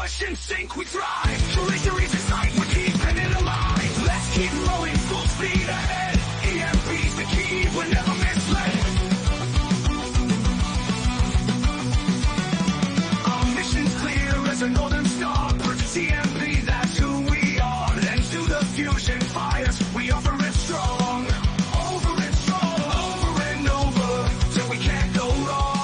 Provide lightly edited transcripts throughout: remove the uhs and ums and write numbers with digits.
push and sink, we thrive. Victory's in sight, we're keeping it alive. Let's keep rolling full speed ahead. EMP's the key, we're never misled. Our mission's clear as a northern star. Purchase EMP, that's who we are. Then to the fusion fires, we offer it strong. Over and strong, over and over, till we can't go wrong.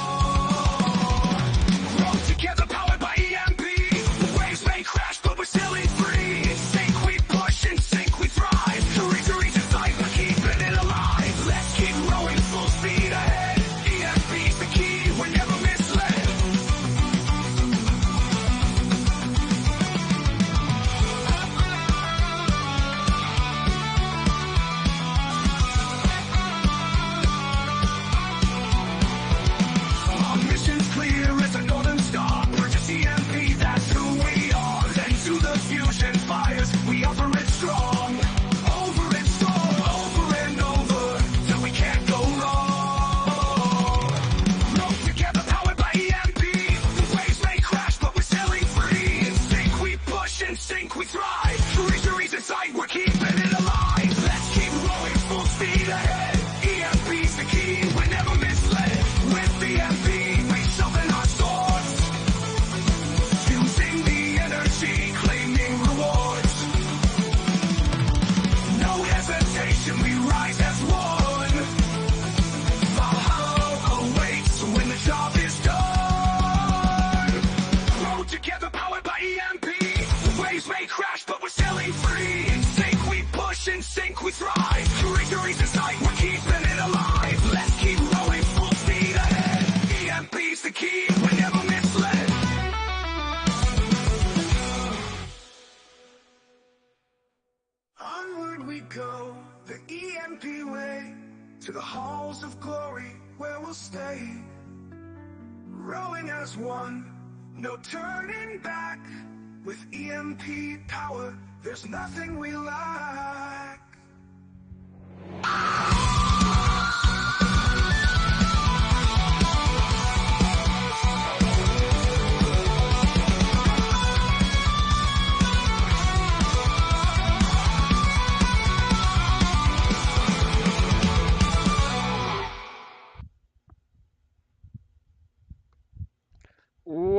Roll together, powered by EMP. The waves may crash, but we're sailing free. In sync we push, in sync we thrive. Victory's in sight, we're keeping it alive. Let's keep rowing full speed ahead. EMP's the key, we're never misled. Our mission's clear as a northern star. Purchase EMP, that's who we are. Then to the fusion fires, we offer it strong. Over and strong, over and over, till we can't go wrong. Roll together, powered by EMP. The waves may crash, but we're sailing free. In sync we push, in sync we thrive. Victory's in sight, we're keeping it alive. Let's keep rolling full speed ahead. EMP's the key, we're never misled. With EMP, we sharpen our swords. Fusing the energy, claiming rewards. No hesitation, we rise as one. Valhalla awaits when the job is done. Roll together, powered by EMP. The waves may crash, but we're sailing free. In sync we push, in sync we thrive. Victory's in sight, we're keeping it alive. Let's keep rolling full speed ahead. EMP's the key, we're never misled. Onward we go, the EMP way, to the halls of glory where we'll stay. Rowing as one, no turning back. With EMP power, there's nothing we lack.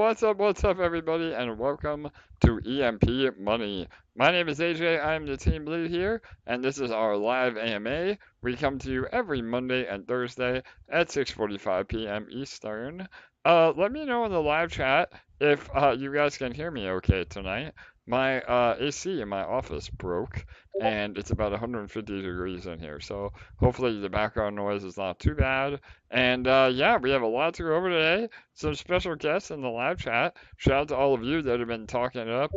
What's up, everybody, and welcome to EMP Money. My name is AJ, I'm the team lead here, and this is our live AMA. We come to you every Monday and Thursday at 6:45 p.m. Eastern. Let me know in the live chat if you guys can hear me okay tonight. My AC in my office broke, and it's about 150 degrees in here, so hopefully the background noise is not too bad. And yeah, we have a lot to go over today. Some special guests in the live chat. Shout out to all of you that have been talking it up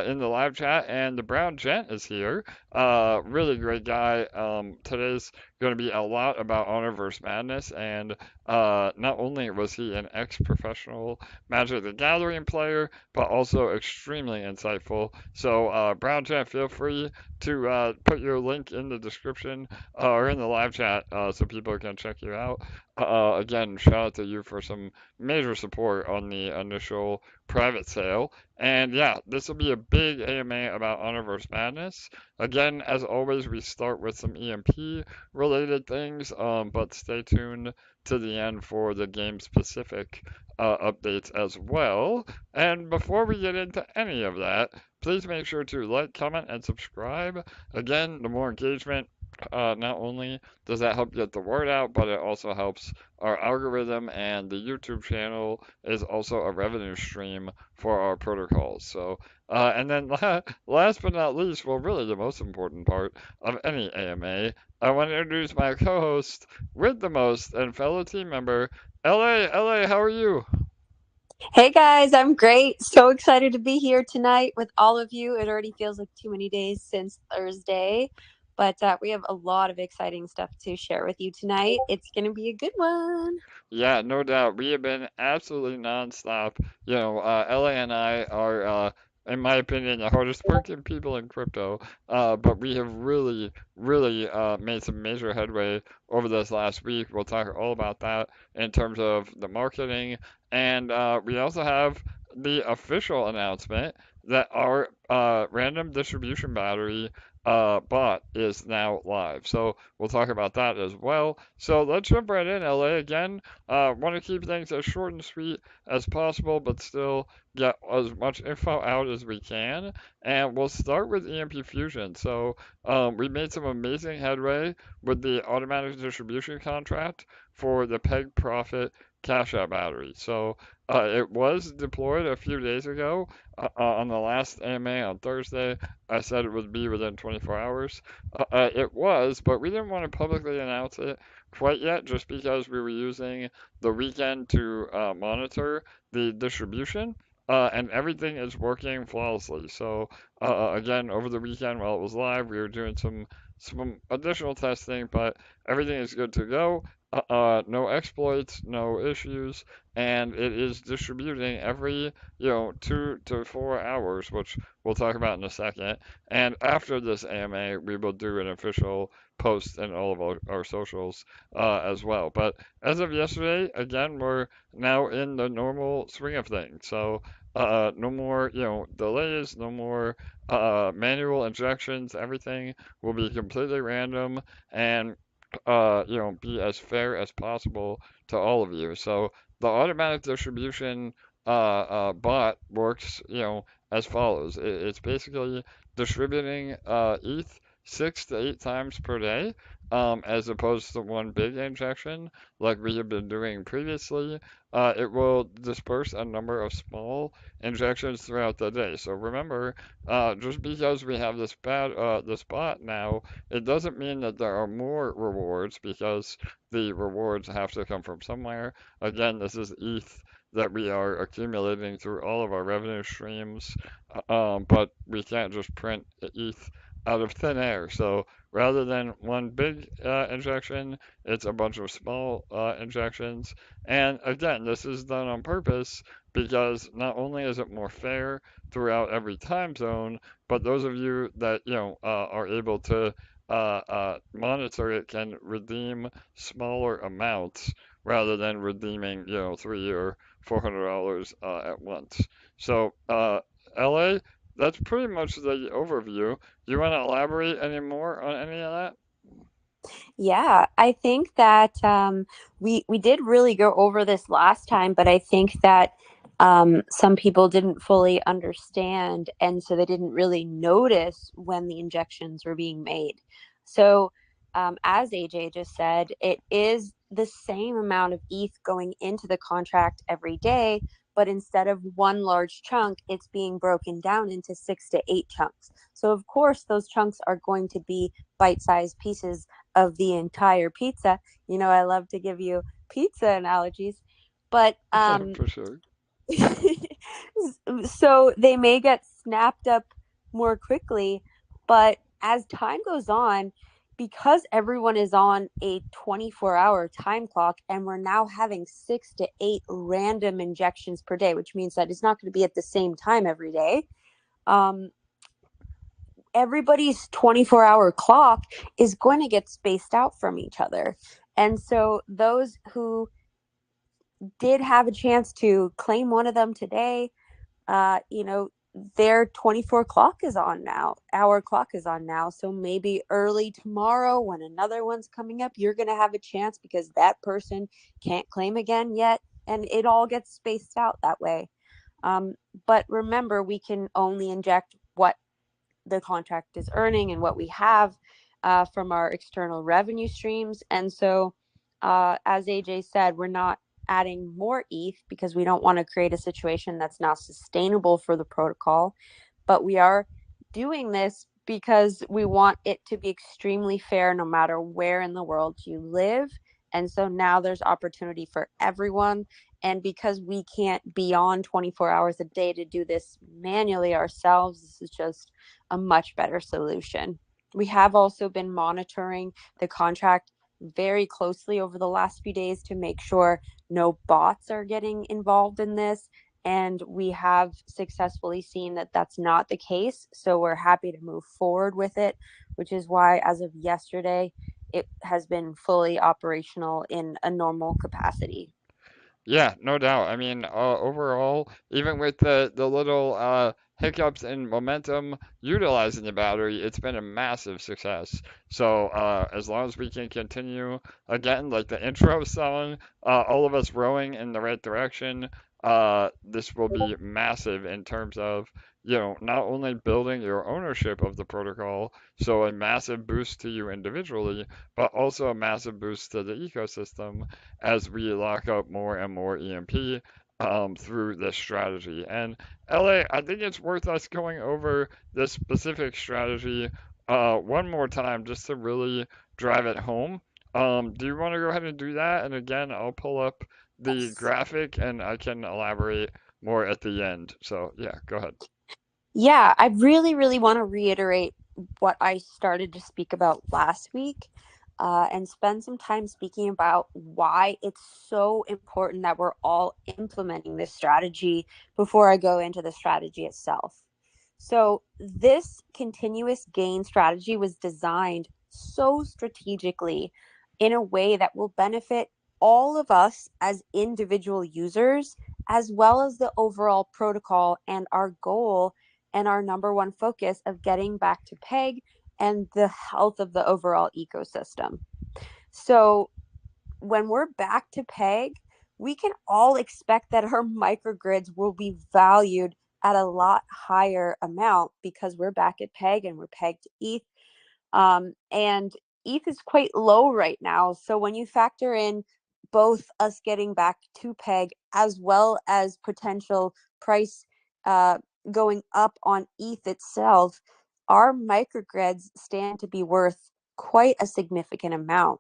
in the live chat. And the Brown Gent is here. Really great guy. Today's going to be a lot about Honorverse Madness. And not only was he an ex-professional Magic the Gathering player, but also extremely insightful. So Brown Gent, feel free to put your link in the description or in the live chat so people can check you out. Again, shout out to you for some major support on the initial private sale. And yeah, this will be a big AMA about Honorverse Madness. Again, as always, we start with some EMP related things, but stay tuned to the end for the game specific updates as well. And before we get into any of that, please make sure to like, comment, and subscribe. Again, the more engagement, not only does that help get the word out, but it also helps our algorithm, and the YouTube channel is also a revenue stream for our protocols. So, and then last but not least, well, really the most important part of any AMA, I want to introduce my co-host with the most and fellow team member, LA, how are you? Hey guys, I'm great. So excited to be here tonight with all of you. It already feels like too many days since Thursday, but we have a lot of exciting stuff to share with you tonight. It's going to be a good one. Yeah, no doubt. We have been absolutely nonstop. You know, LA and I are, in my opinion, the hardest working people in crypto. But we have really, really made some major headway over this last week. We'll talk all about that in terms of the marketing. And we also have the official announcement that our random distribution battery bot is now live. So we'll talk about that as well. So let's jump right in, LA. Again, want to keep things as short and sweet as possible, but still get as much info out as we can. And we'll start with EMP Fusion. So we made some amazing headway with the automatic distribution contract for the Peg Profit Cashout battery. So it was deployed a few days ago on the last AMA on Thursday. I said it would be within 24 hours. It was, but we didn't want to publicly announce it quite yet just because we were using the weekend to monitor the distribution. And everything is working flawlessly. So again, over the weekend while it was live, we were doing some additional testing, but everything is good to go. No exploits, no issues, and it is distributing every 2 to 4 hours, which we'll talk about in a second. And after this AMA, we will do an official post in all of our socials as well. But as of yesterday, again, we're now in the normal swing of things. So no more delays, no more manual injections. Everything will be completely random and be as fair as possible to all of you. So the automatic distribution bot works, as follows. It's basically distributing ETH 6 to 8 times per day, as opposed to one big injection like we have been doing previously. It will disperse a number of small injections throughout the day. So remember, just because we have this bot now, it doesn't mean that there are more rewards because the rewards have to come from somewhere. Again, this is ETH that we are accumulating through all of our revenue streams, but we can't just print ETH out of thin air. So rather than one big injection, it's a bunch of small injections. And again, this is done on purpose because not only is it more fair throughout every time zone, but those of you that are able to monitor it can redeem smaller amounts rather than redeeming $300 or $400 at once. So LA, that's pretty much the overview. Do you want to elaborate any more on any of that? Yeah, I think that we did really go over this last time, but I think that some people didn't fully understand, and so they didn't really notice when the injections were being made. So, as AJ just said, it is the same amount of ETH going into the contract every day, but instead of one large chunk, it's being broken down into 6 to 8 chunks. So, of course, those chunks are going to be bite-sized pieces of the entire pizza. I love to give you pizza analogies, but For sure. so they may get snapped up more quickly, but as time goes on, because everyone is on a 24-hour time clock and we're now having 6 to 8 random injections per day, which means that it's not going to be at the same time every day. Everybody's 24-hour clock is going to get spaced out from each other. And so those who did have a chance to claim one of them today, their 24 clock is on now. Our clock is on now. So maybe early tomorrow when another one's coming up, you're going to have a chance because that person can't claim again yet. And it all gets spaced out that way. But remember, we can only inject what the contract is earning and what we have from our external revenue streams. And so, as AJ said, we're not adding more ETH because we don't want to create a situation that's not sustainable for the protocol. But we are doing this because we want it to be extremely fair no matter where in the world you live. And so now there's opportunity for everyone. And because we can't be on 24 hours a day to do this manually ourselves, this is just a much better solution. We have also been monitoring the contract very closely over the last few days to make sure no bots are getting involved in this. And we have successfully seen that that's not the case. So we're happy to move forward with it, which is why, as of yesterday, it has been fully operational in a normal capacity. Yeah, no doubt. I mean, overall, even with the little hiccups in momentum utilizing the battery, it's been a massive success. So as long as we can continue, again, like the intro song, all of us rowing in the right direction, this will be massive in terms of, not only building your ownership of the protocol, so a massive boost to you individually, but also a massive boost to the ecosystem as we lock up more and more EMP through this strategy. And LA, I think it's worth us going over this specific strategy one more time just to really drive it home. Do you want to go ahead and do that? And again, I'll pull up the Yes. graphic and I can elaborate more at the end. So, yeah, go ahead. Yeah, I really, really want to reiterate what I started to speak about last week, and spend some time speaking about why it's so important that we're all implementing this strategy before I go into the strategy itself. So, this continuous gain strategy was designed so strategically in a way that will benefit all of us as individual users, as well as the overall protocol and our goal and our number one focus of getting back to peg and the health of the overall ecosystem. So when we're back to peg, we can all expect that our microgrids will be valued at a lot higher amount because we're back at peg and we're pegged to ETH. And ETH is quite low right now. So when you factor in both us getting back to peg as well as potential price uh, going up on ETH itself, our microgrids stand to be worth quite a significant amount.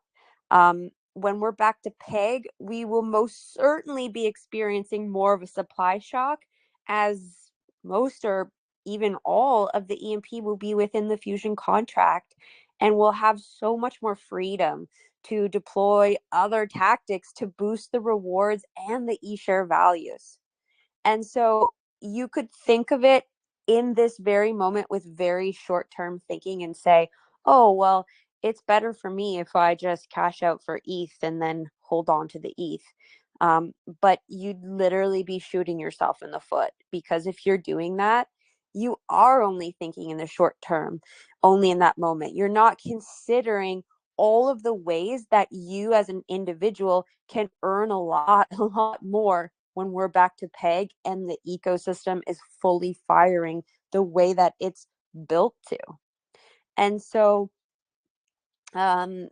When we're back to peg, we will most certainly be experiencing more of a supply shock, as most or even all of the EMP will be within the Fusion contract, and we'll have so much more freedom to deploy other tactics to boost the rewards and the e-share values. And so you could think of it in this very moment with very short term thinking and say, oh, well, it's better for me if I just cash out for ETH and then hold on to the ETH. But you'd literally be shooting yourself in the foot, because if you're doing that, you are only thinking in the short term, only in that moment. You're not considering all of the ways that you as an individual can earn a lot, a lot more when we're back to peg and the ecosystem is fully firing the way that it's built to. And so um,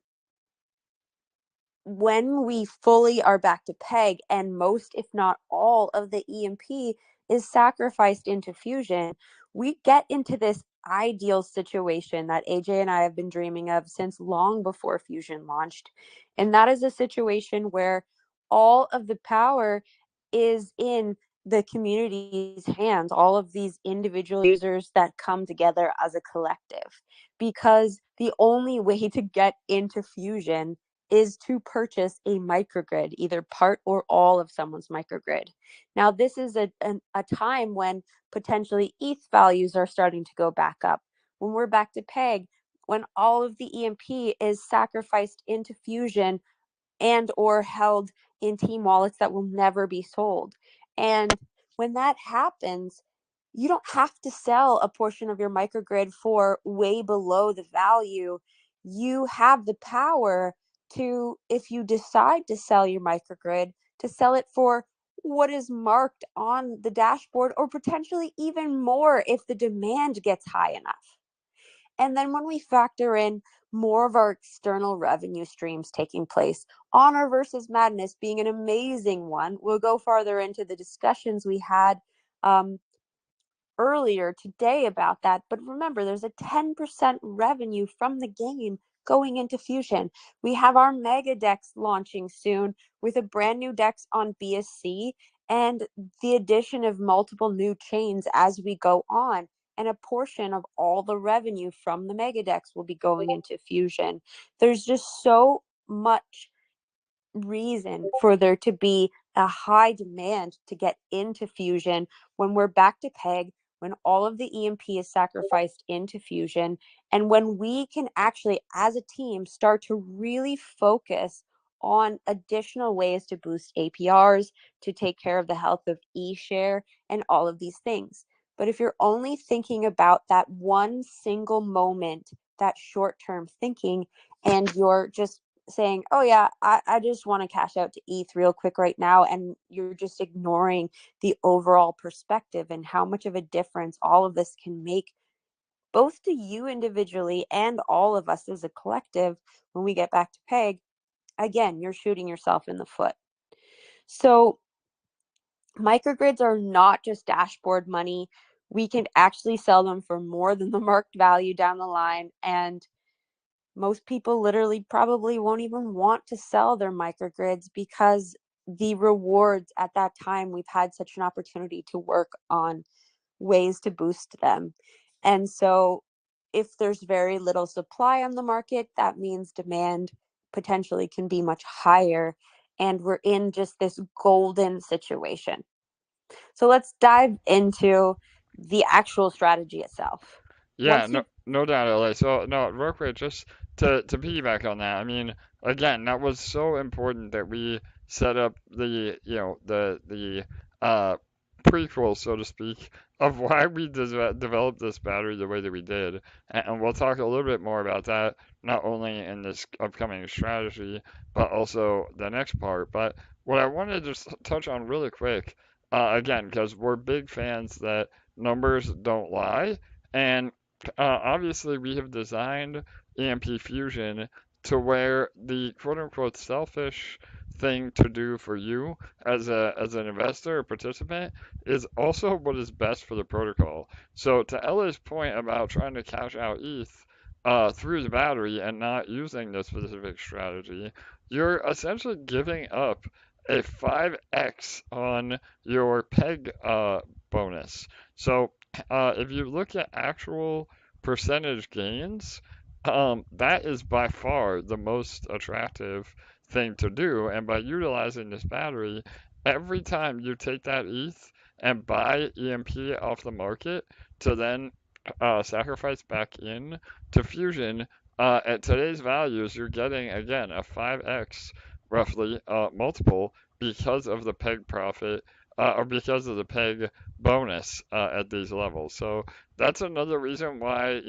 when we fully are back to peg and most, if not all, of the EMP is sacrificed into Fusion, we get into this ideal situation that AJ and I have been dreaming of since long before Fusion launched. And that is a situation where all of the power is in the community's hands, all of these individual users that come together as a collective. Because the only way to get into Fusion is to purchase a microgrid, either part or all of someone's microgrid. Now, this is a time when potentially ETH values are starting to go back up. When we're back to peg, when all of the EMP is sacrificed into Fusion and or held in team wallets that will never be sold. And when that happens, you don't have to sell a portion of your microgrid for way below the value. You have the power to, if you decide to sell your microgrid, to sell it for what is marked on the dashboard, or potentially even more if the demand gets high enough. And then when we factor in more of our external revenue streams taking place, Honor versus Madness being an amazing one. We'll go farther into the discussions we had um, earlier today about that. But remember, there's a 10% revenue from the game going into Fusion. We have our Mega Dex launching soon with a brand new Dex on BSC and the addition of multiple new chains as we go on. And a portion of all the revenue from the Mega Dex will be going into Fusion. There's just so much reason for there to be a high demand to get into Fusion when we're back to peg, when all of the EMP is sacrificed into Fusion, and when we can actually, as a team, start to really focus on additional ways to boost APRs, to take care of the health of eShare, and all of these things. But if you're only thinking about that one single moment, that short-term thinking, and you're just saying, oh yeah, I just want to cash out to ETH real quick right now, and you're just ignoring the overall perspective and how much of a difference all of this can make both to you individually and all of us as a collective when we get back to peg, again, you're shooting yourself in the foot. So microgrids are not just dashboard money. We can actually sell them for more than the marked value down the line. And most people literally probably won't even want to sell their microgrids because the rewards at that time, we've had such an opportunity to work on ways to boost them. And so if there's very little supply on the market, that means demand potentially can be much higher. And we're in just this golden situation. So let's dive into the actual strategy itself. Yeah, no doubt, LA. So no, real quick, just to piggyback on that. I mean, again, that was so important that we set up the the prequel, so to speak, of why we developed this battery the way that we did, and we'll talk a little bit more about that not only in this upcoming strategy, but also the next part. But what I wanted to just touch on really quick, again, because we're big fans that numbers don't lie, and obviously, we have designed EMP Fusion to where the quote unquote selfish thing to do for you as an investor or participant is also what is best for the protocol. So to Ella's point about trying to cash out ETH through the battery and not using the specific strategy, you're essentially giving up a 5x on your peg bonus. So if you look at actual percentage gains, that is by far the most attractive thing to do. And by utilizing this battery, every time you take that ETH and buy EMP off the market to then sacrifice back in to Fusion, at today's values, you're getting again a 5x roughly multiple because of the peg profit or because of the peg bonus at these levels. So that's another reason why,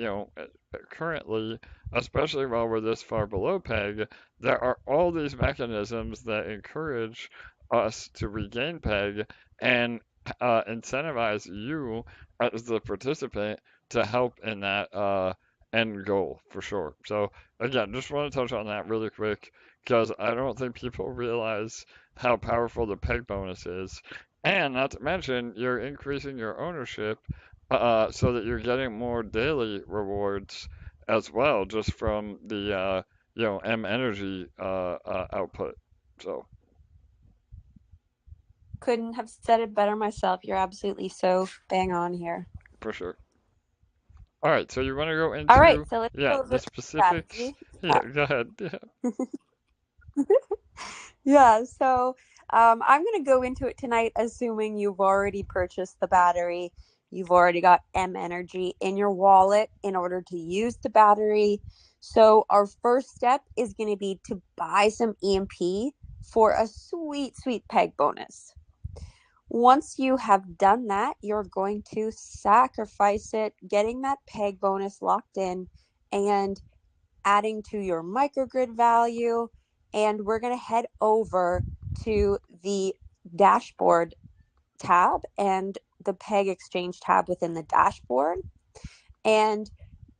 currently, especially while we're this far below peg, there are all these mechanisms that encourage us to regain peg and incentivize you as the participant to help in that end goal for sure. So again, just want to touch on that really quick because I don't think people realize how powerful the peg bonus is. And not to mention, you're increasing your ownership so that you're getting more daily rewards as well, just from the M energy output. So Couldn't have said it better myself. You're absolutely so bang on here. for sure. All right, so you want to go All right, into so let's go over the the specifics? strategy. Yeah, go ahead. Yeah, Yeah, so I'm going to go into it tonight assuming you've already purchased the battery. You've already got M Energy in your wallet in order to use the battery. So our first step is going to be to buy some EMP for a sweet, sweet peg bonus. Once you have done that, you're going to sacrifice it, getting that peg bonus locked in and adding to your microgrid value. And we're going to head over to the dashboard tab and the peg exchange tab within the dashboard. And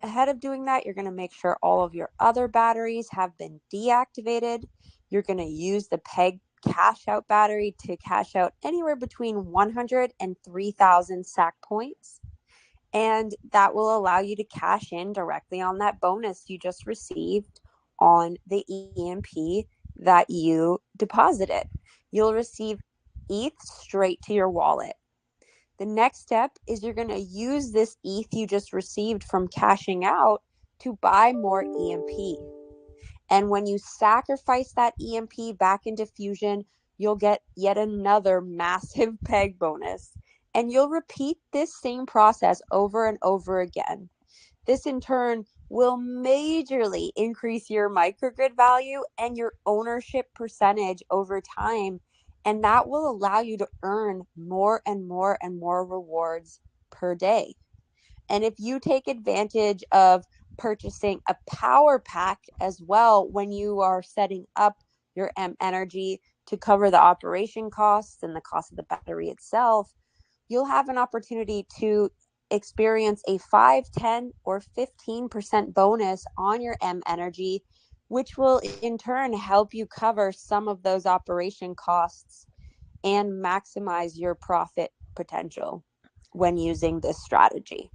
ahead of doing that, you're going to make sure all of your other batteries have been deactivated. You're going to use the peg cash out battery to cash out anywhere between 100 and 3,000 SAC points. And that will allow you to cash in directly on that bonus you just received on the EMP that you deposited. You'll receive ETH straight to your wallet. The next step is you're going to use this ETH you just received from cashing out to buy more EMP. And when you sacrifice that EMP back into Fusion, you'll get yet another massive peg bonus. And you'll repeat this same process over and over again. This in turn will majorly increase your microgrid value and your ownership percentage over time. And that will allow you to earn more and more and more rewards per day. And if you take advantage of purchasing a power pack as well when you are setting up your M Energy to cover the operation costs and the cost of the battery itself, you'll have an opportunity to experience a 5, 10, or 15% bonus on your M Energy, which will in turn help you cover some of those operation costs and maximize your profit potential when using this strategy.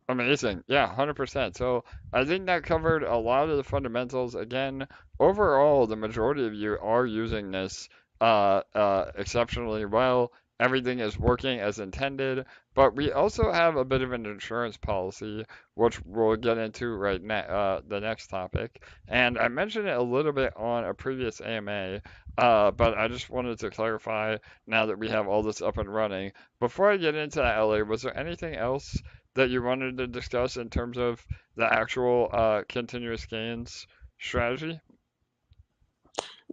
Amazing. Yeah, 100%. So I think that covered a lot of the fundamentals. Again, overall, the majority of you are using this exceptionally well. Everything is working as intended, but we also have a bit of an insurance policy, which we'll get into right now, the next topic. And I mentioned it a little bit on a previous AMA, but I just wanted to clarify now that we have all this up and running. Before I get into that, LA, was there anything else that you wanted to discuss in terms of the actual continuous gains strategy?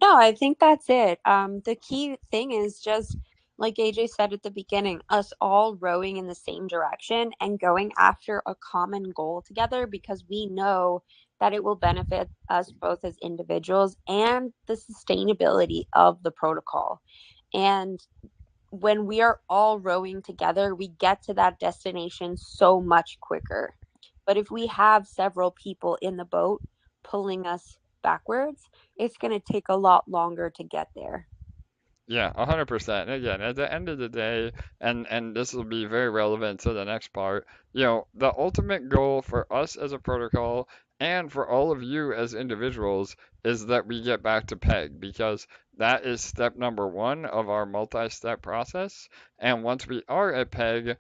No, I think that's it. The key thing is just like AJ said at the beginning, us all rowing in the same direction and going after a common goal together because we know that it will benefit us both as individuals and the sustainability of the protocol. And when we are all rowing together, we get to that destination so much quicker. But if we have several people in the boat pulling us backwards, it's going to take a lot longer to get there. Yeah, 100%. And again, at the end of the day, and this will be very relevant to the next part, the ultimate goal for us as a protocol and for all of you as individuals is that we get back to peg because that is step number one of our multi-step process. And once we are at peg,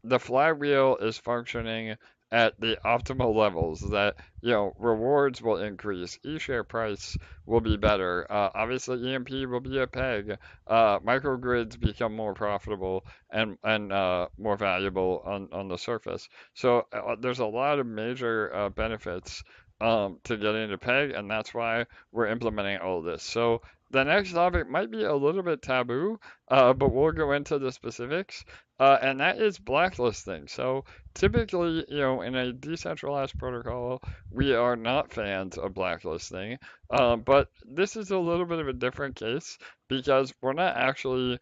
the flywheel is functioning at the optimal levels that, rewards will increase, e-share price will be better. Obviously, EMP will be a peg. Microgrids become more profitable and more valuable on the surface. So there's a lot of major benefits to getting into peg, and that's why we're implementing all of this. So the next topic might be a little bit taboo, but we'll go into the specifics. And that is blacklisting. So typically, in a decentralized protocol, we are not fans of blacklisting. But this is a little bit of a different case because we're not actually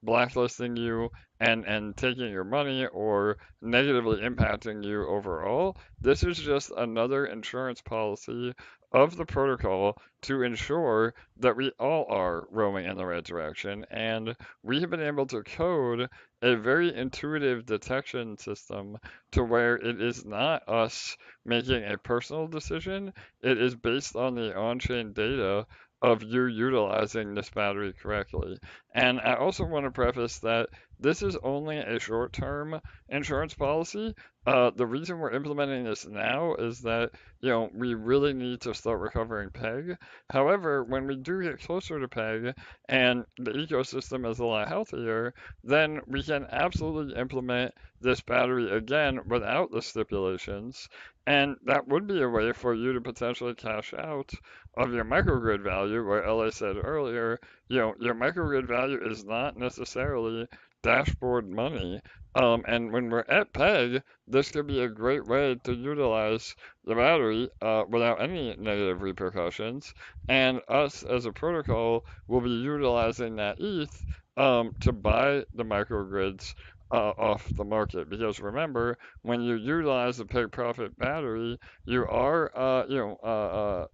blacklisting you and taking your money or negatively impacting you overall. This is just another insurance policy of the protocol to ensure that we all are rowing in the right direction. And we have been able to code a very intuitive detection system to where it is not us making a personal decision, it is based on the on-chain data of you utilizing this battery correctly. And I also want to preface that this is only a short-term insurance policy. The reason we're implementing this now is that, we really need to start recovering PEG. However, when we do get closer to PEG and the ecosystem is a lot healthier, then we can absolutely implement this battery again without the stipulations. And that would be a way for you to potentially cash out of your microgrid value, where LA said earlier, your microgrid value is not necessarily dashboard money. And when we're at PEG, this could be a great way to utilize the battery without any negative repercussions. And us as a protocol will be utilizing that ETH to buy the microgrids off the market. Because remember, when you utilize the pig profit battery, you are,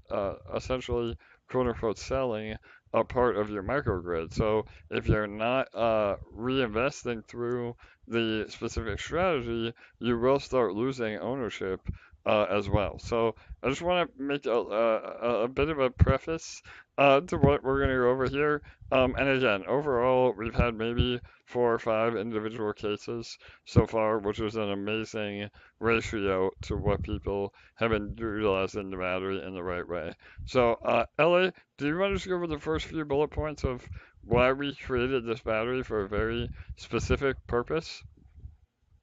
essentially, quote unquote, selling a part of your microgrid. So if you're not reinvesting through the specific strategy, you will start losing ownership as well. So I just want to make a bit of a preface to what we're going to go over here. And again, overall, we've had maybe 4 or 5 individual cases so far, which is an amazing ratio to what people have been utilizing the battery in the right way. So, LA, do you want to just go over the first few bullet points of why we created this battery for a very specific purpose?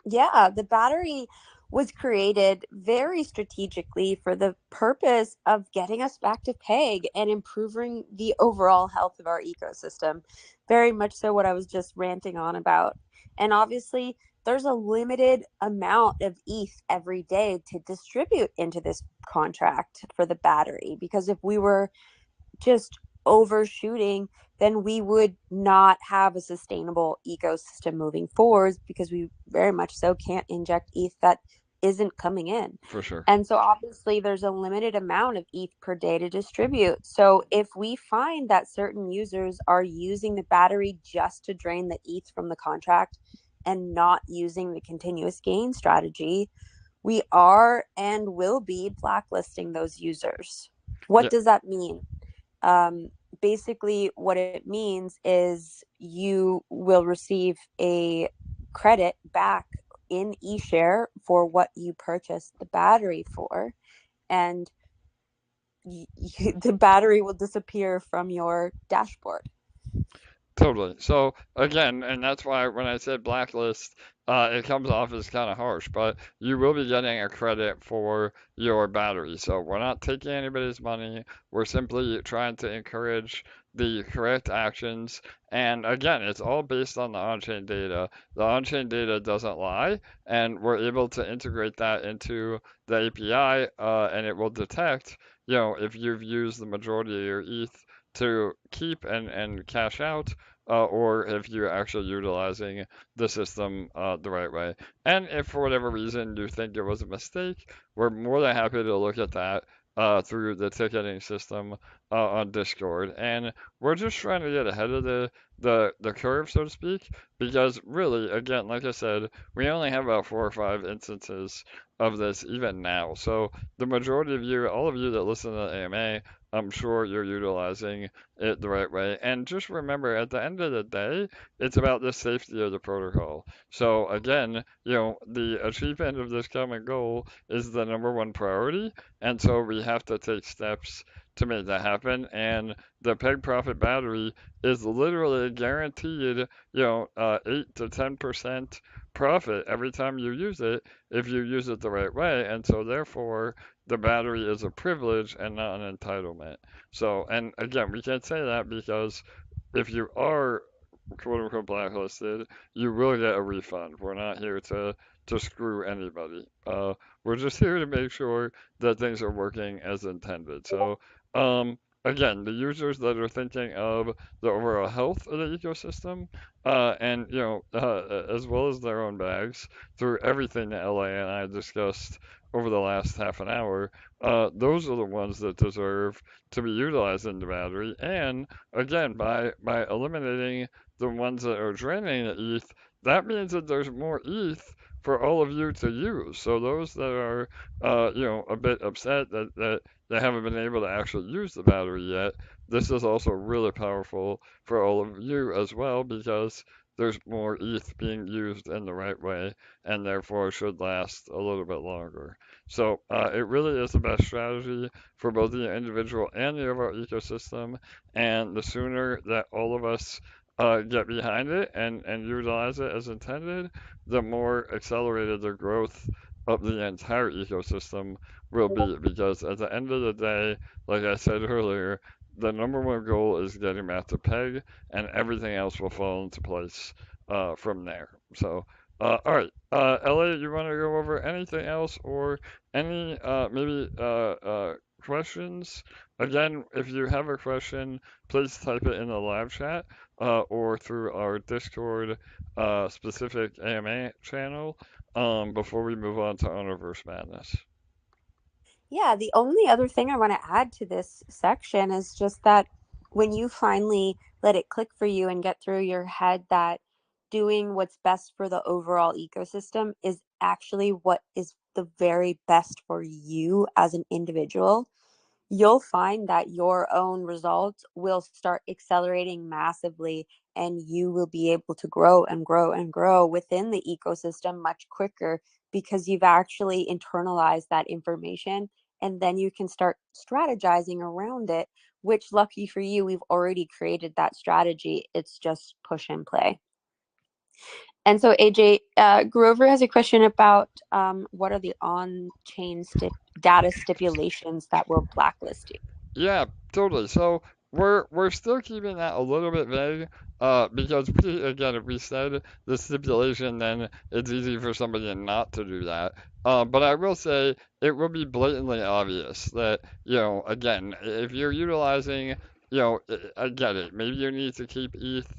Yeah, the battery was created very strategically for the purpose of getting us back to peg and improving the overall health of our ecosystem. Very much so what I was just ranting on about. And obviously, there's a limited amount of ETH every day to distribute into this contract for the battery, because if we were just overshooting, then we would not have a sustainable ecosystem moving forwards, because we very much so can't inject ETH that isn't coming in. For sure. And so obviously there's a limited amount of ETH per day to distribute. So if we find that certain users are using the battery just to drain the ETH from the contract and not using the continuous gain strategy, we are and will be blacklisting those users. What Yeah, does that mean? Um, Basically, what it means is you will receive a credit back in eShare for what you purchased the battery for, and the battery will disappear from your dashboard. totally. So again, and that's why when I said blacklist, it comes off as kind of harsh, but you will be getting a credit for your battery. So we're not taking anybody's money. We're simply trying to encourage the correct actions. And again, it's all based on the on-chain data. The on-chain data doesn't lie, and we're able to integrate that into the API, and it will detect, if you've used the majority of your ETH to keep and cash out, or if you're actually utilizing the system the right way. And if for whatever reason you think it was a mistake, we're more than happy to look at that through the ticketing system on Discord. And we're just trying to get ahead of the curve, so to speak, because really, again, like I said, we only have about 4 or 5 instances of this even now. So the majority of you, all of you that listen to the AMA, I'm sure you're utilizing it the right way. And just remember, at the end of the day, it's about the safety of the protocol. So again, the achievement of this common goal is the number 1 priority, and so we have to take steps to make that happen. And the peg profit battery is literally guaranteed, 8 to 10% profit every time you use it if you use it the right way. And so therefore, the battery is a privilege and not an entitlement. So, and again, we can't say that because if you are quote unquote blacklisted, you will get a refund. We're not here to screw anybody. We're just here to make sure that things are working as intended. So, again, the users that are thinking of the overall health of the ecosystem, and as well as their own bags through everything that LA and I discussed over the last half an hour, those are the ones that deserve to be utilized in the battery. And again, by eliminating the ones that are draining the ETH, that means that there's more ETH for all of you to use. So those that are, a bit upset that they haven't been able to actually use the battery yet, this is also really powerful for all of you as well, because there's more ETH being used in the right way, and therefore should last a little bit longer. So it really is the best strategy for both the individual and the overall ecosystem. And the sooner that all of us get behind it and utilize it as intended, the more accelerated the growth of the entire ecosystem will be. Because at the end of the day, like I said earlier, the number 1 goal is getting back to peg, and everything else will fall into place from there. So, all right, Elliot, you want to go over anything else or any maybe questions? Again, if you have a question, please type it in the live chat or through our Discord specific AMA channel before we move on to Honorverse Madness. Yeah, the only other thing I want to add to this section is just that when you finally let it click for you and get through your head that doing what's best for the overall ecosystem is actually what is the very best for you as an individual, you'll find that your own results will start accelerating massively, and you will be able to grow and grow and grow within the ecosystem much quicker, because you've actually internalized that information, and then you can start strategizing around it, which, lucky for you, we've already created that strategy. It's just push and play. And so AJ, Grover has a question about what are the on-chain data stipulations that we're blacklisting? Yeah, totally. So we're still keeping that a little bit vague, because again, if we said the stipulation, then it's easy for somebody not to do that. But I will say it will be blatantly obvious that, again, if you're utilizing, I get it. Maybe you need to keep ETH,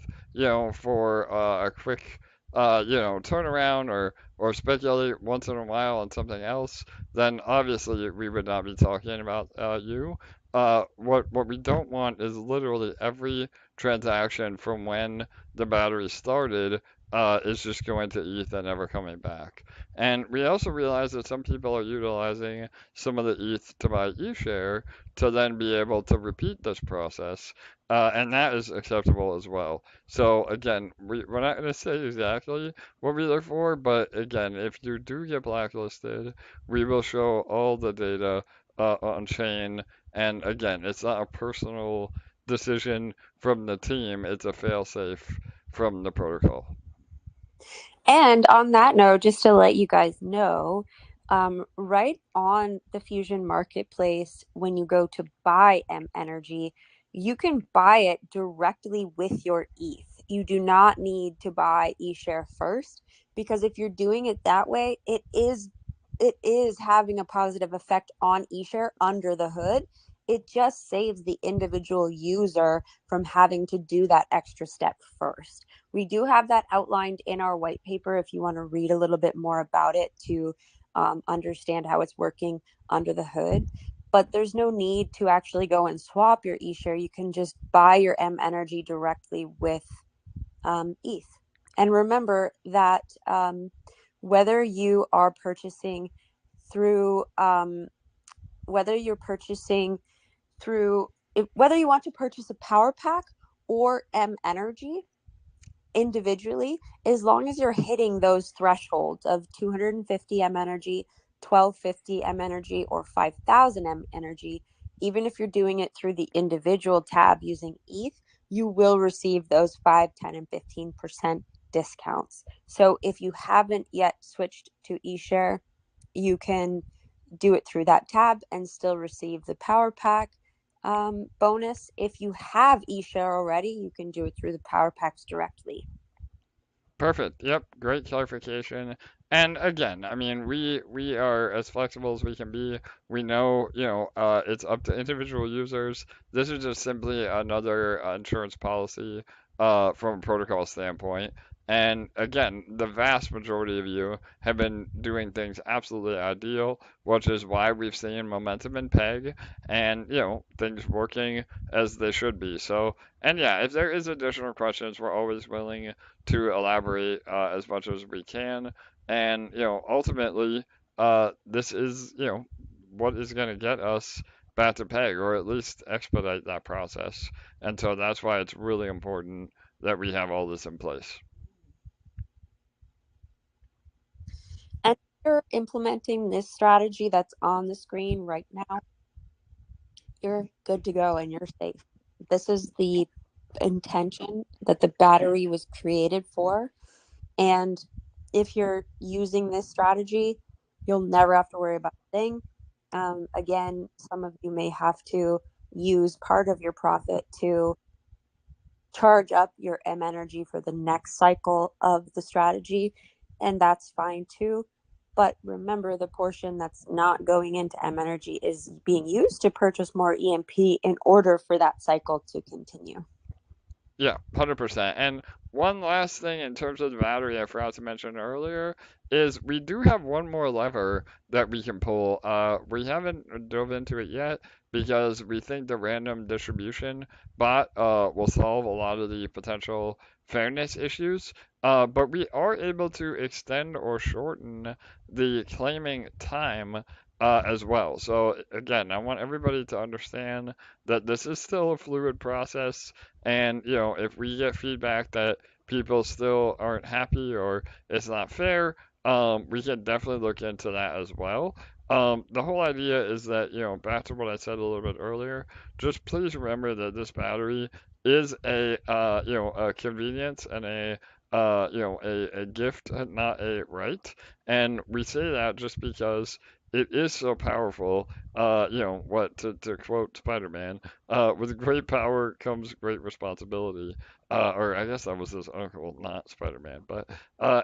for a quick, turnaround or speculate once in a while on something else. Then obviously we would not be talking about you. What we don't want is literally every transaction from when the battery started is just going to ETH and never coming back. And we also realize that some people are utilizing some of the ETH to buy eShare to then be able to repeat this process, and that is acceptable as well. So again, we're not going to say exactly what we look for, but again, if you do get blacklisted, we will show all the data on chain. And again, it's not a personal decision from the team, it's a failsafe from the protocol. And on that note, just to let you guys know, right on the Fusion Marketplace, when you go to buy M Energy, you can buy it directly with your ETH. You do not need to buy eShare first, because if you're doing it that way, it is having a positive effect on eShare under the hood. It just saves the individual user from having to do that extra step first. We do have that outlined in our white paper if you want to read a little bit more about it to understand how it's working under the hood. But there's no need to actually go and swap your eShare. You can just buy your M Energy directly with ETH. And remember that whether you are purchasing through, whether you're purchasing through, whether you want to purchase a power pack or M Energy, individually, as long as you're hitting those thresholds of 250 M energy, 1250 M energy, or 5000 M energy, even if you're doing it through the individual tab using ETH, you will receive those 5, 10, and 15% discounts. So if you haven't yet switched to eShare, you can do it through that tab and still receive the power pack bonus. If you have eShare already, you can do it through the power packs directly. Perfect. Yep. Great clarification. And again, I mean, we are as flexible as we can be. We know, it's up to individual users. This is just simply another insurance policy from a protocol standpoint. And again, the vast majority of you have been doing things absolutely ideal, which is why we've seen momentum in PEG and, things working as they should be. So, and yeah, if there is additional questions, we're always willing to elaborate as much as we can. And, ultimately, this is, what is going to get us back to peg or at least expedite that process. And so that's why it's really important that we have all this in place. And if you're implementing this strategy that's on the screen right now, you're good to go and you're safe. This is the intention that the battery was created for. And if you're using this strategy, you'll never have to worry about a thing. Again, some of you may have to use part of your profit to charge up your M energy for the next cycle of the strategy, and that's fine too. But remember, the portion that's not going into M energy is being used to purchase more EMP in order for that cycle to continue. Yeah, 100%. And one last thing in terms of the battery I forgot to mention earlier is we do have one more lever that we can pull. We haven't dove into it yet because we think the random distribution bot will solve a lot of the potential fairness issues. But we are able to extend or shorten the claiming time as well. So again, I want everybody to understand that this is still a fluid process. And, if we get feedback that people still aren't happy or it's not fair, we can definitely look into that as well. The whole idea is that, back to what I said a little bit earlier, just please remember that this battery is a convenience and a gift, not a right. And we say that just because it is so powerful. What to quote Spider-Man, with great power comes great responsibility. Or I guess that was his uncle, not Spider-Man. But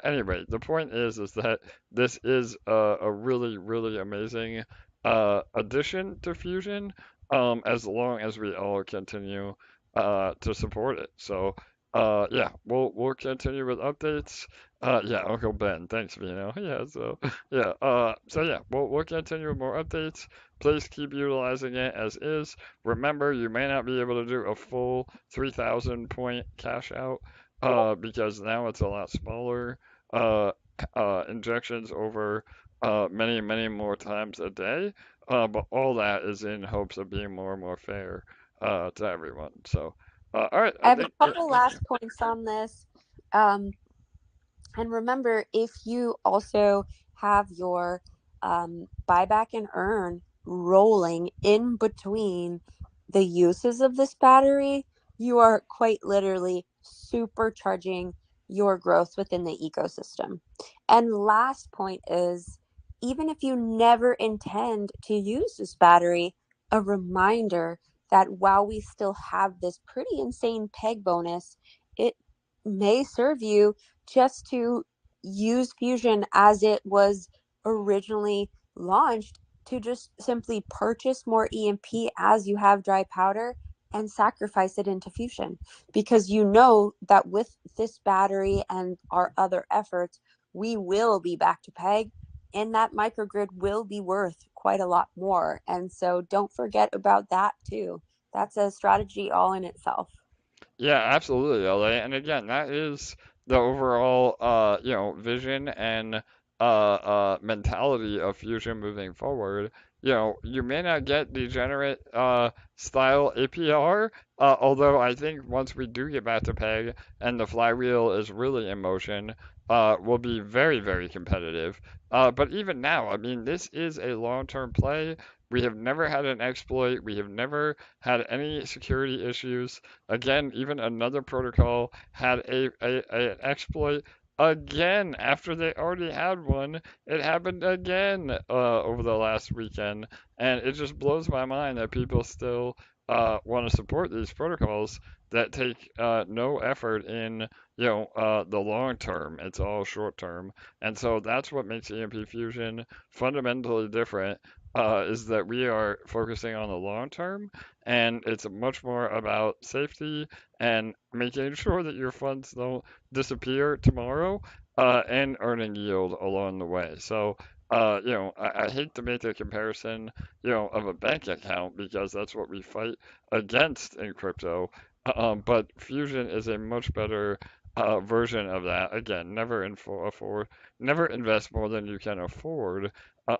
anyway, the point is that this is a really, really amazing addition to Fusion, as long as we all continue to support it. So, yeah, we'll continue with updates. Yeah, Uncle Ben, thanks, Vino. Yeah, yeah, we'll continue with more updates. Please keep utilizing it as is. Remember, you may not be able to do a full 3,000 point cash out, because now it's a lot smaller. Uh, Injections over many, many more times a day. But all that is in hopes of being more and more fair to everyone. So, all right, I I have a think, couple last points on this. Um, And remember, if you also have your buyback and earn rolling in between the uses of this battery, you are quite literally supercharging your growth within the ecosystem. And last point is, even if you never intend to use this battery, a reminder that while we still have this pretty insane peg bonus, it may serve you just to use Fusion as it was originally launched, to just simply purchase more EMP as you have dry powder and sacrifice it into Fusion. Because you know that with this battery and our other efforts, we will be back to peg, and that microgrid will be worth quite a lot more. And so don't forget about that too. That's a strategy all in itself. yeah, absolutely, LA. And again, that is the overall, vision and mentality of Fusion moving forward. You may not get degenerate style APR, although I think once we do get back to peg and the flywheel is really in motion, we'll be very, very competitive. But even now, I mean, this is a long-term play. We have never had an exploit. We have never had any security issues. Again, even another protocol had an exploit again after they already had one. It happened again over the last weekend, and it just blows my mind that people still want to support these protocols that take no effort in the long term. It's all short term, and so that's what makes EMP Fusion fundamentally different. Is that we are focusing on the long term, and it's much more about safety and making sure that your funds don't disappear tomorrow, and earning yield along the way. So, I hate to make a comparison, of a bank account because that's what we fight against in crypto. But Fusion is a much better version of that. Again, never invest more than you can afford.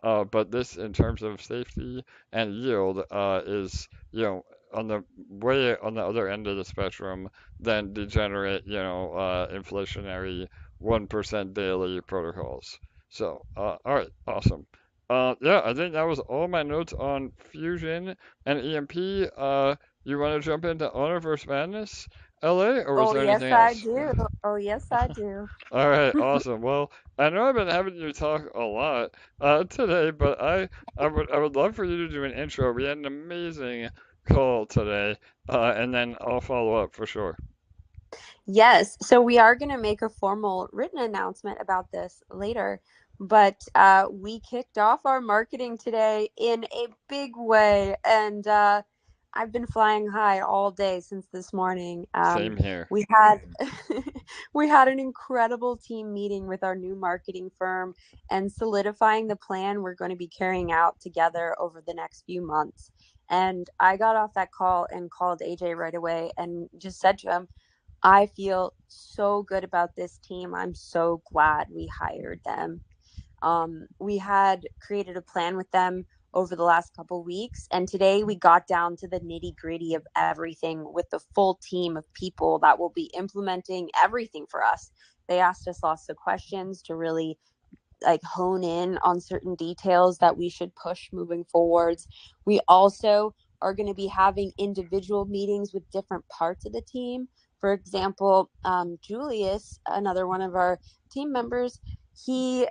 But this, in terms of safety and yield, is on the way on the other end of the spectrum than degenerate, inflationary 1% daily protocols. So, all right, awesome. Yeah, I think that was all my notes on Fusion and EMP. You want to jump into Honor Madness, LA, or was Oh, there yes, anything I else? do. Oh, yes, I do. All right, awesome. Well, I know I've been having you talk a lot today, but I would love for you to do an intro. We had an amazing call today, and then I'll follow up for sure. Yes, so we are going to make a formal written announcement about this later, but we kicked off our marketing today in a big way, and I've been flying high all day since this morning. Same here. We had we had an incredible team meeting with our new marketing firm and solidifying the plan we're going to be carrying out together over the next few months. And I got off that call and called AJ right away and just said to him, I feel so good about this team. I'm so glad we hired them. We had created a plan with them over the last couple weeks, and today we got down to the nitty gritty of everything with the full team of people that will be implementing everything for us. They asked us lots of questions to really like hone in on certain details that we should push moving forwards. We also are going to be having individual meetings with different parts of the team For example, Julius, another one of our team members, he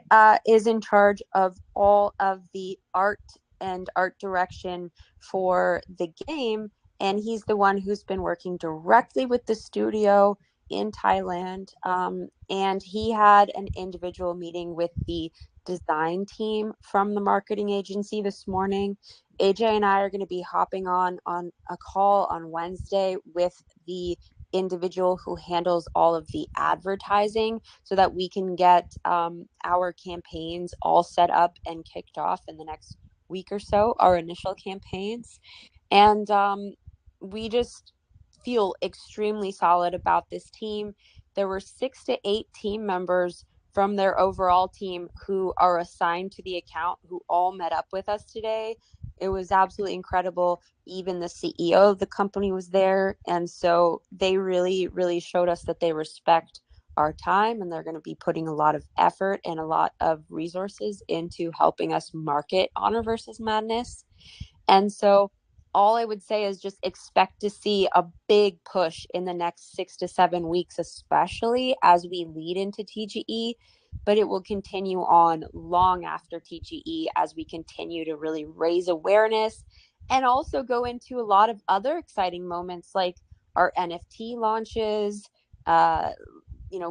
is in charge of all of the art and art direction for the game. And he's the one who's been working directly with the studio in Thailand. And he had an individual meeting with the design team from the marketing agency this morning. AJ and I are going to be hopping on a call on Wednesday with the individual who handles all of the advertising so that we can get our campaigns all set up and kicked off in the next week or so, our initial campaigns. And we just feel extremely solid about this team. There were 6 to 8 team members from their overall team who are assigned to the account who all met up with us today. It was absolutely incredible. Even the CEO of the company was there. And so they really, really showed us that they respect our time, and they're going to be putting a lot of effort and a lot of resources into helping us market Honor versus Madness. And so all I would say is just expect to see a big push in the next 6 to 7 weeks, especially as we lead into TGE, but it will continue on long after TGE as we continue to really raise awareness and also go into a lot of other exciting moments like our NFT launches, uh,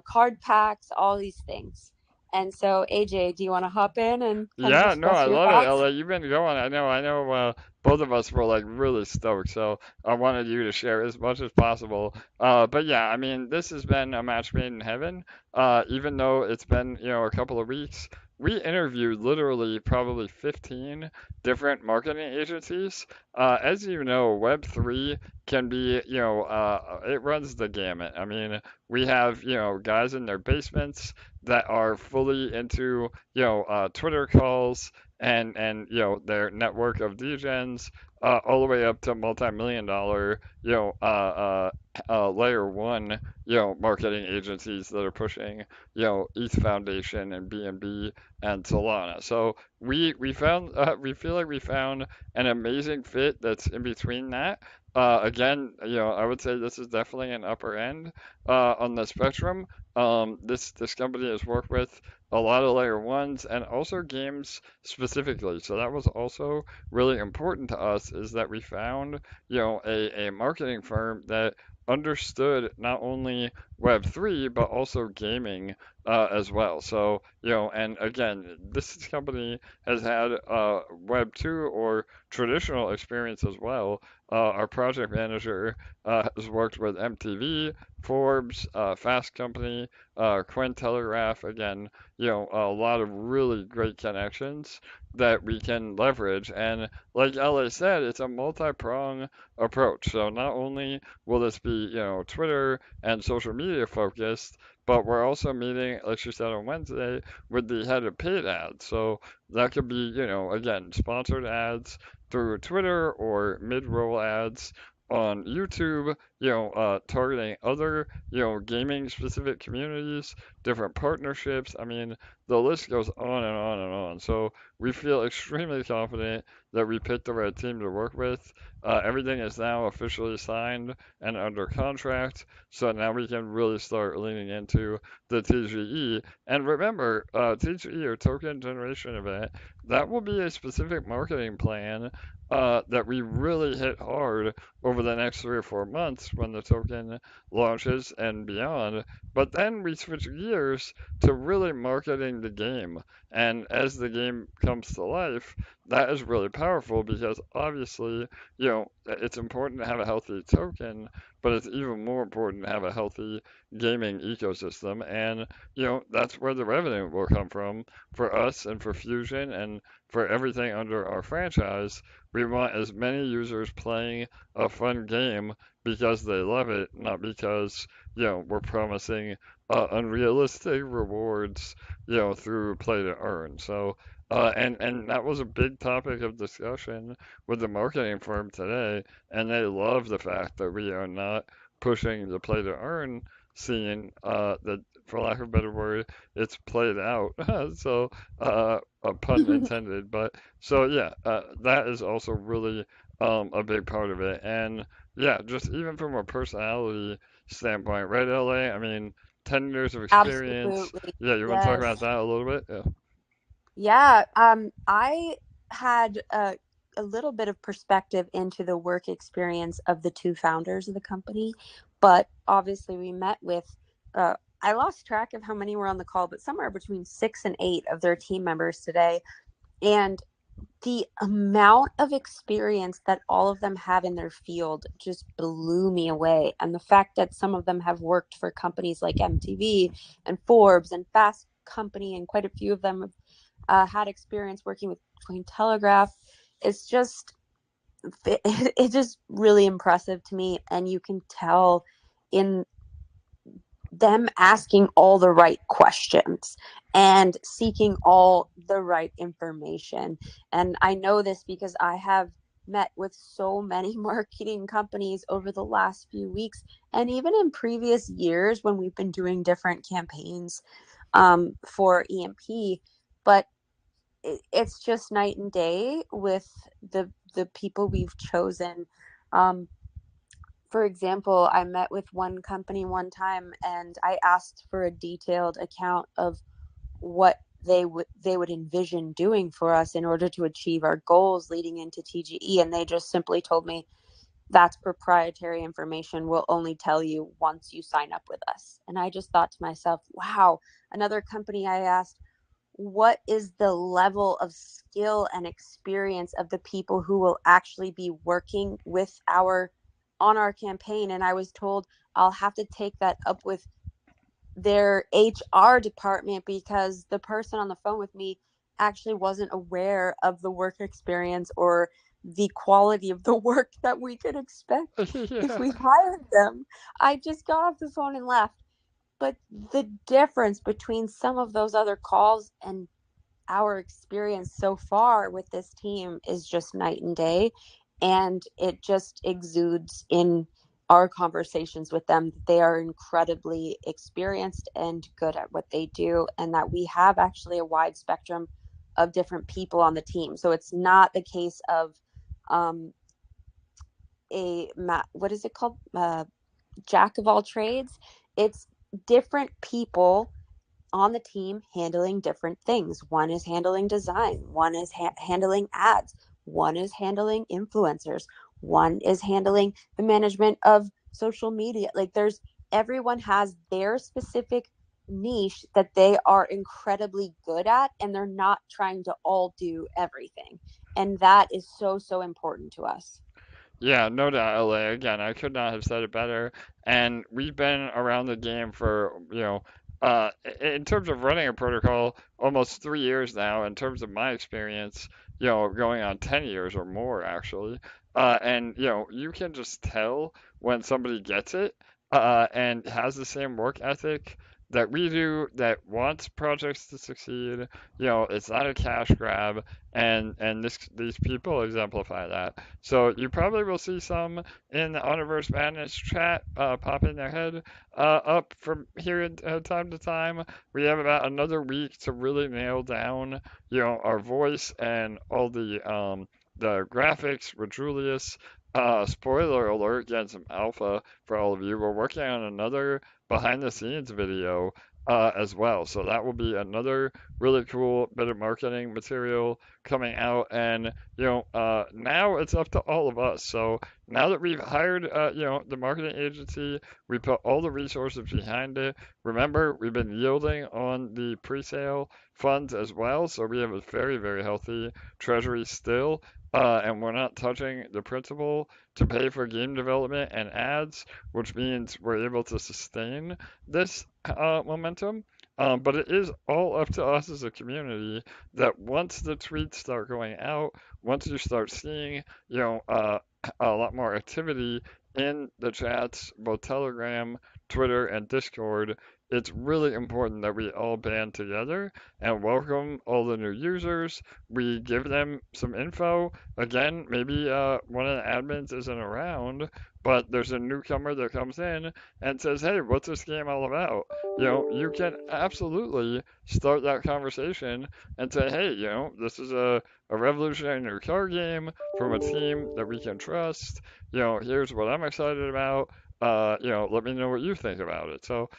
card packs, all these things. And so, AJ, do you want to hop in and kind of Yeah, no, express I your love it, thoughts? Ella. You've been going. I know. Both of us were like really stoked, so I wanted you to share as much as possible. But yeah, I mean, this has been a match made in heaven. Even though it's been, a couple of weeks, we interviewed literally probably 15 different marketing agencies. As you know, Web3 can be, it runs the gamut. I mean, we have, guys in their basements that are fully into Twitter calls and their network of degens, all the way up to multi-million dollar layer one marketing agencies that are pushing ETH Foundation and BNB and Solana. So we found we feel like we found an amazing fit that's in between that. Again, I would say this is definitely an upper end on the spectrum. This company has worked with a lot of layer ones and also games specifically. So that was also really important to us is that we found, a marketing firm that understood not only Web3 but also gaming as well. So, and again, this company has had Web2 or traditional experience as well. Our project manager has worked with MTV, Forbes, Fast Company, Cointelegraph, again, a lot of really great connections that we can leverage. And like LA said, it's a multi-prong approach. So not only will this be, Twitter and social media focused, but we're also meeting, like she said on Wednesday, with the head of paid ads. So that could be, again, sponsored ads through Twitter or mid-roll ads on YouTube, targeting other, gaming specific communities, different partnerships. I mean, the list goes on and on and on. So we feel extremely confident that we picked the right team to work with. Everything is now officially signed and under contract. So now we can really start leaning into the TGE. And remember, TGE or token generation event, that will be a specific marketing plan that we really hit hard over the next 3 or 4 months when the token launches and beyond. But then we switch gears to really marketing the game. And as the game comes to life, that is really powerful because obviously, it's important to have a healthy token, but it's even more important to have a healthy gaming ecosystem. And, that's where the revenue will come from for us and for Fusion and for everything under our franchise. We want as many users playing a fun game because they love it, not because, we're promising unrealistic rewards, through play to earn. So, and that was a big topic of discussion with the marketing firm today, and they love the fact that we are not pushing the play to earn scene. That, for lack of a better word, it's played out. So, a pun intended, but so yeah, that is also really a big part of it. And yeah, just even from a personality standpoint, right, LA? I mean, 10 years of experience. Absolutely. Yeah, you want to talk about Yes. that a little bit? Yeah. Yeah, I had a little bit of perspective into the work experience of the two founders of the company, but obviously we met with, I lost track of how many were on the call, but somewhere between 6 and 8 of their team members today. And the amount of experience that all of them have in their field just blew me away. And the fact that some of them have worked for companies like MTV and Forbes and Fast Company, and quite a few of them have had experience working with Cointelegraph. It's just it's just really impressive to me, and you can tell in them asking all the right questions and seeking all the right information. And I know this because I have met with so many marketing companies over the last few weeks, and even in previous years when we've been doing different campaigns for EMP. But it's just night and day with the people we've chosen. Um, for example, I met with one company one time, and I asked for a detailed account of what they would envision doing for us in order to achieve our goals leading into TGE, and they just simply told me that's proprietary information. We'll only tell you once you sign up with us. And I just thought to myself, wow. Another company I asked, what is the level of skill and experience of the people who will actually be working with our on our campaign? And I was told I'll have to take that up with their HR department because the person on the phone with me actually wasn't aware of the work experience or the quality of the work that we could expect if Yeah. we hired them. I just got off the phone and left. But the difference between some of those other calls and our experience so far with this team is just night and day. And it just exudes in our conversations with them that they are incredibly experienced and good at what they do, and that we have actually a wide spectrum of different people on the team. So it's not the case of um, what is it called? Jack of all trades. It's different people on the team handling different things. One is handling design, one is handling ads, one is handling influencers, one is handling the management of social media. Like everyone has their specific niche that they are incredibly good at, and they're not trying to all do everything. And that is so, so important to us. Yeah, no doubt, LA. Again, I could not have said it better. And we've been around the game for, in terms of running a protocol, almost 3 years now. In terms of my experience, going on 10 years or more, actually. And, you can just tell when somebody gets it, and has the same work ethic that we do, that wants projects to succeed. It's not a cash grab, and these people exemplify that. So you probably will see some in the Universe Madness chat popping their head up from here time to time. We have about another week to really nail down, our voice and all the graphics with Julius. Spoiler alert, getting some alpha for all of you. We're working on another behind the scenes video as well. So that will be another really cool bit of marketing material coming out. And now it's up to all of us. So now that we've hired, the marketing agency, we put all the resources behind it. Remember, we've been yielding on the pre-sale funds as well, so we have a very, very healthy treasury still. And we're not touching the principal to pay for game development and ads, which means we're able to sustain this momentum. But it is all up to us as a community that once the tweets start going out, once you start seeing, a lot more activity in the chats, both Telegram, Twitter, and Discord, it's really important that we all band together and welcome all the new users. We give them some info. Again, maybe one of the admins isn't around, but there's a newcomer that comes in and says, "Hey, what's this game all about?" You can absolutely start that conversation and say, "Hey, this is a revolutionary new card game from a team that we can trust. Here's what I'm excited about. let me know what you think about it. So,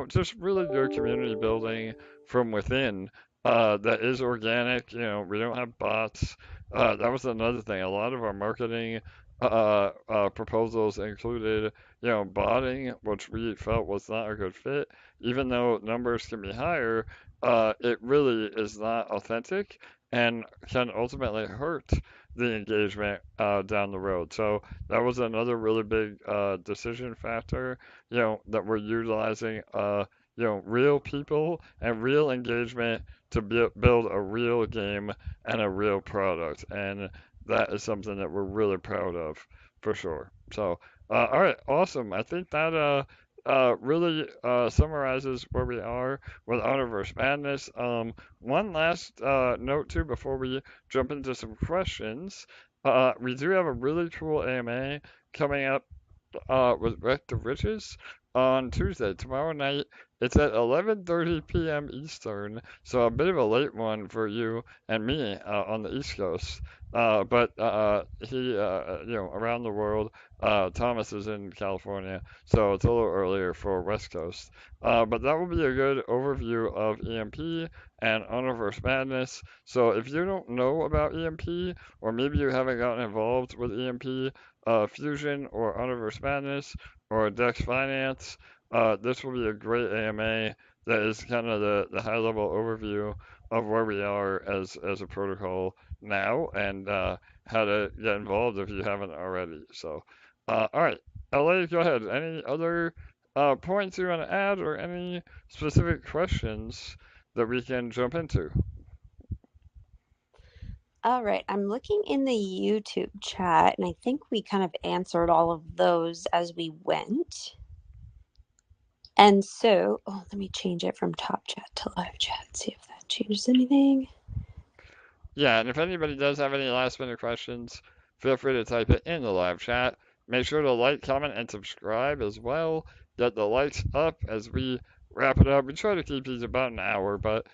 just really good community building from within that is organic. We don't have bots. That was another thing. A lot of our marketing proposals included, botting, which we felt was not a good fit. Even though numbers can be higher, it really is not authentic and can ultimately hurt the engagement down the road. So that was another really big decision factor, that we're utilizing, real people and real engagement to build a real game and a real product. And that is something that we're really proud of for sure. So, all right, awesome. I think that really summarizes where we are with Universe Madness. One last note too before we jump into some questions. We do have a really cool AMA coming up with Wreck the Riches on Tuesday, tomorrow night. It's at 11:30 p.m. Eastern, so a bit of a late one for you and me on the East Coast. But he, around the world, Thomas is in California, so it's a little earlier for West Coast. But that will be a good overview of EMP and Universe Madness. So if you don't know about EMP, or maybe you haven't gotten involved with EMP, Fusion or Universe Madness or Dex Finance, this will be a great AMA that is kind of the high level overview of where we are as a protocol now and how to get involved if you haven't already. So, all right, LA, go ahead. Any other points you want to add or any specific questions that we can jump into? All right, I'm looking in the YouTube chat, and I think we kind of answered all of those as we went. And so, let me change it from top chat to live chat, see if that changes anything. Yeah, and if anybody does have any last minute questions, feel free to type it in the live chat. Make sure to like, comment, and subscribe as well. Get the likes up as we wrap it up. We try to keep these about an hour, but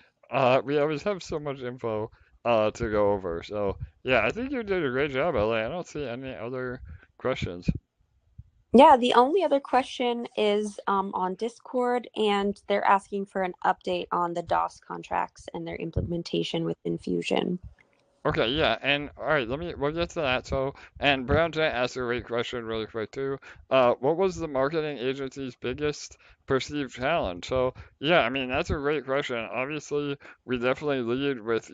we always have so much info to go over. So, yeah, I think you did a great job, LA. I don't see any other questions. Yeah, the only other question is on Discord, and they're asking for an update on the DAAS contracts and their implementation within Fusion. Okay, yeah, and all right, we'll get to that. So, and Brown Jet asked a great question really quick too. What was the marketing agency's biggest perceived challenge? So, yeah, I mean, that's a great question. Obviously, we definitely lead with,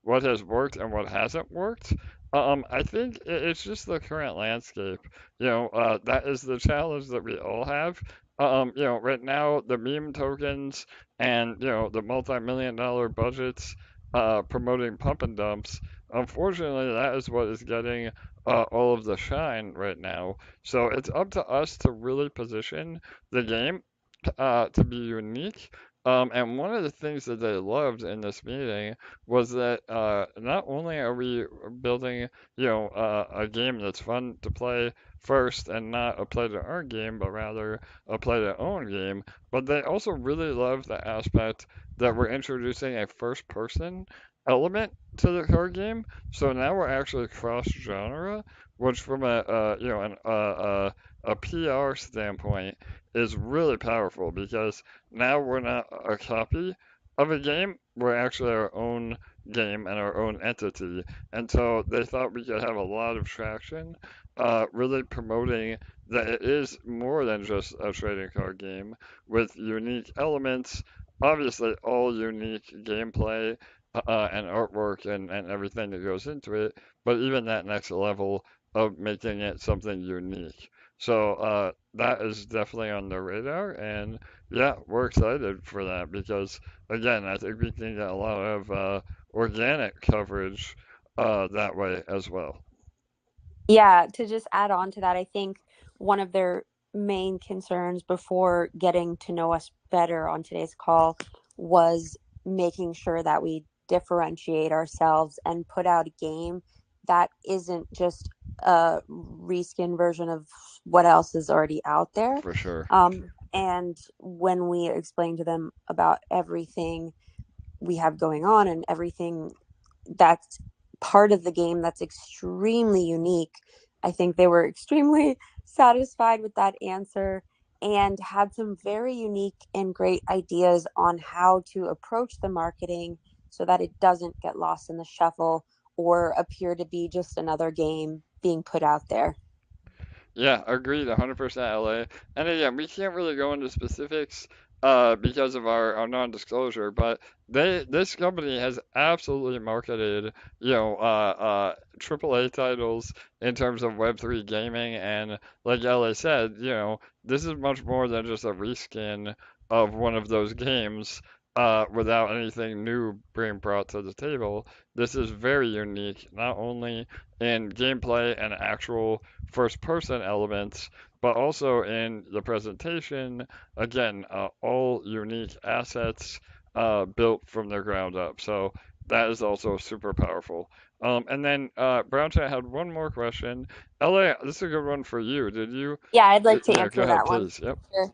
what has worked and what hasn't worked. I think it's just the current landscape. That is the challenge that we all have. Right now, the meme tokens and, the multi-million dollar budgets promoting pump and dumps. Unfortunately, that is what is getting all of the shine right now. So it's up to us to really position the game to be unique. And one of the things that they loved in this meeting was that not only are we building, a game that's fun to play first and not a play to earn game, but rather a play to own game, but they also really love the aspect that we're introducing a first person element to the card game. So now we're actually cross genre, which from a PR standpoint is really powerful because now we're not a copy of a game, we're actually our own game and our own entity. And so they thought we could have a lot of traction, really promoting that it is more than just a trading card game with unique elements, obviously all unique gameplay and artwork and everything that goes into it, but even that next level of making it something unique. So that is definitely on the radar, and yeah, we're excited for that because again, I think we can get a lot of organic coverage that way as well. Yeah, to just add on to that, I think one of their main concerns before getting to know us better on today's call was making sure that we differentiate ourselves and put out a game that isn't just a reskin version of what else is already out there. For sure. And when we explain to them about everything we have going on and everything that's part of the game that's extremely unique, I think they were extremely satisfied with that answer and had some very unique and great ideas on how to approach the marketing so that it doesn't get lost in the shuffle or appear to be just another game being put out there. Yeah, agreed, 100% LA. And again, we can't really go into specifics because of our non-disclosure, but this company has absolutely marketed, AAA titles in terms of Web3 gaming, and like LA said, this is much more than just a reskin of one of those games without anything new being brought to the table. This is very unique, not only in gameplay and actual first person elements, but also in the presentation. Again, all unique assets built from the ground up. So that is also super powerful. And then Brown Chat had one more question. LA, this is a good one for you. Did you? Yeah, I'd like to Yeah, go answer ahead, that one. please. Yep. Sure.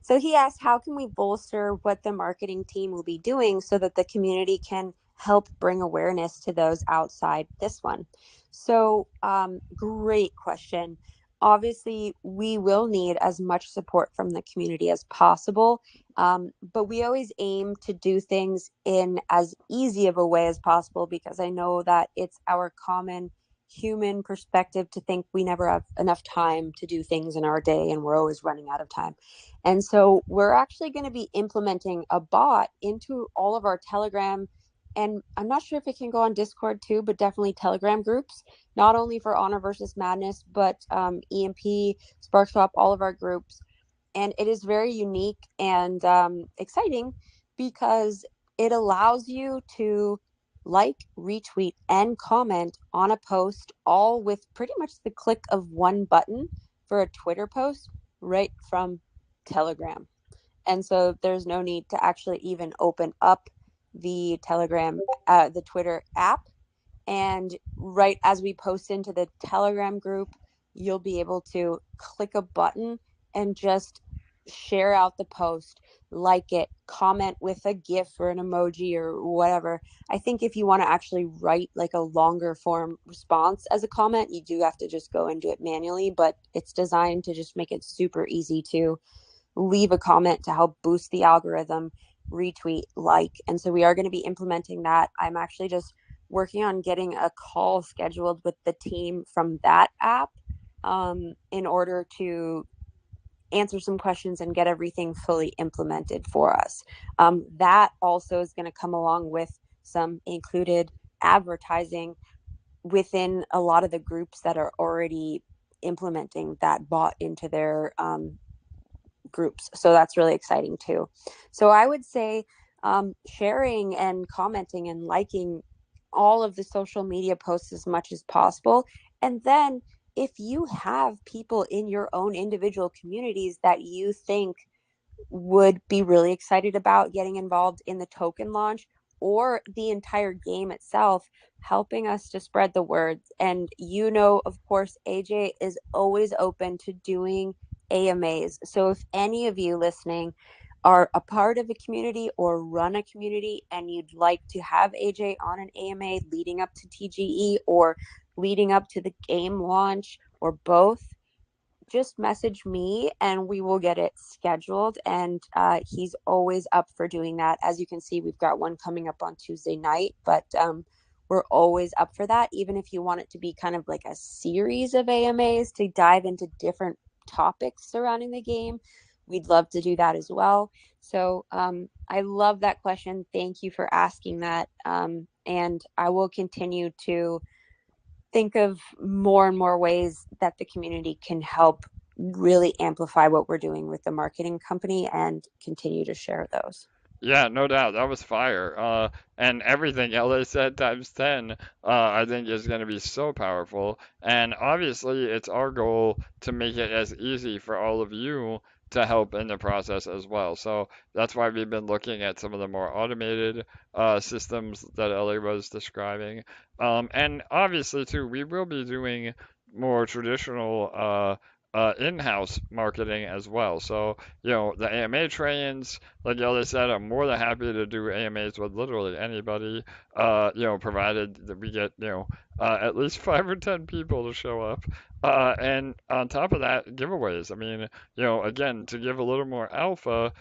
So he asked, how can we bolster what the marketing team will be doing so that the community can help bring awareness to those outside this one? So, great question. Obviously, we will need as much support from the community as possible, but we always aim to do things in as easy of a way as possible because I know that it's our common human perspective to think we never have enough time to do things in our day and we're always running out of time. And so we're actually going to be implementing a bot into all of our Telegram. And I'm not sure if it can go on Discord too, but definitely Telegram groups, not only for Honor versus Madness, but EMP, Spark Swap, all of our groups. And it is very unique and exciting because it allows you to like, retweet, and comment on a post, all with pretty much the click of one button for a Twitter post right from Telegram. And so there's no need to actually even open up the the Twitter app. And right as we post into the Telegram group, you'll be able to click a button and just share out the post, like it, comment with a GIF or an emoji or whatever. I think if you want to actually write like a longer form response as a comment, you do have to just go and do it manually, but it's designed to just make it super easy to leave a comment to help boost the algorithm, retweet, like. And so we are going to be implementing that. I'm actually just working on getting a call scheduled with the team from that app in order to answer some questions and get everything fully implemented for us. That also is going to come along with some included advertising within a lot of the groups that are already implementing that bot into their groups. So that's really exciting too. So I would say sharing and commenting and liking all of the social media posts as much as possible. And then if you have people in your own individual communities that you think would be really excited about getting involved in the token launch or the entire game itself, helping us to spread the word. And of course, AJ is always open to doing AMAs. So if any of you listening are a part of a community or run a community and you'd like to have AJ on an AMA leading up to TGE or leading up to the game launch or both, just message me and we will get it scheduled. And he's always up for doing that. As you can see, we've got one coming up on Tuesday night, but we're always up for that. Even if you want it to be kind of like a series of AMAs to dive into different topics surrounding the game, we'd love to do that as well. So I love that question. Thank you for asking that. And I will continue to think of more and more ways that the community can help really amplify what we're doing with the marketing company and continue to share those. Yeah, no doubt. That was fire. And everything LA said times 10, I think is going to be so powerful. And obviously, it's our goal to make it as easy for all of you to help in the process as well. So that's why we've been looking at some of the more automated systems that LA was describing. And obviously, too, we will be doing more traditional in-house marketing as well. So, the AMA trains, like Ellie said, I'm more than happy to do AMAs with literally anybody, provided that we get, at least 5 or 10 people to show up. And on top of that, giveaways. I mean, again, to give a little more alpha,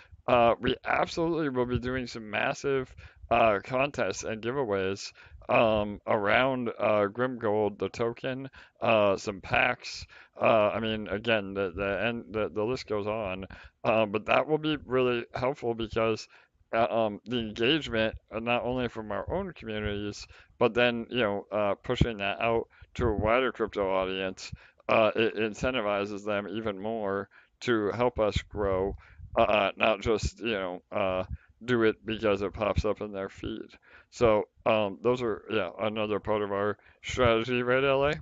we absolutely will be doing some massive contests and giveaways around Grim Gold, the token, some packs. I mean, again, the list goes on, but that will be really helpful because the engagement, not only from our own communities, but then pushing that out to a wider crypto audience, it incentivizes them even more to help us grow, not just do it because it pops up in their feed. So those are another part of our strategy, right, LA?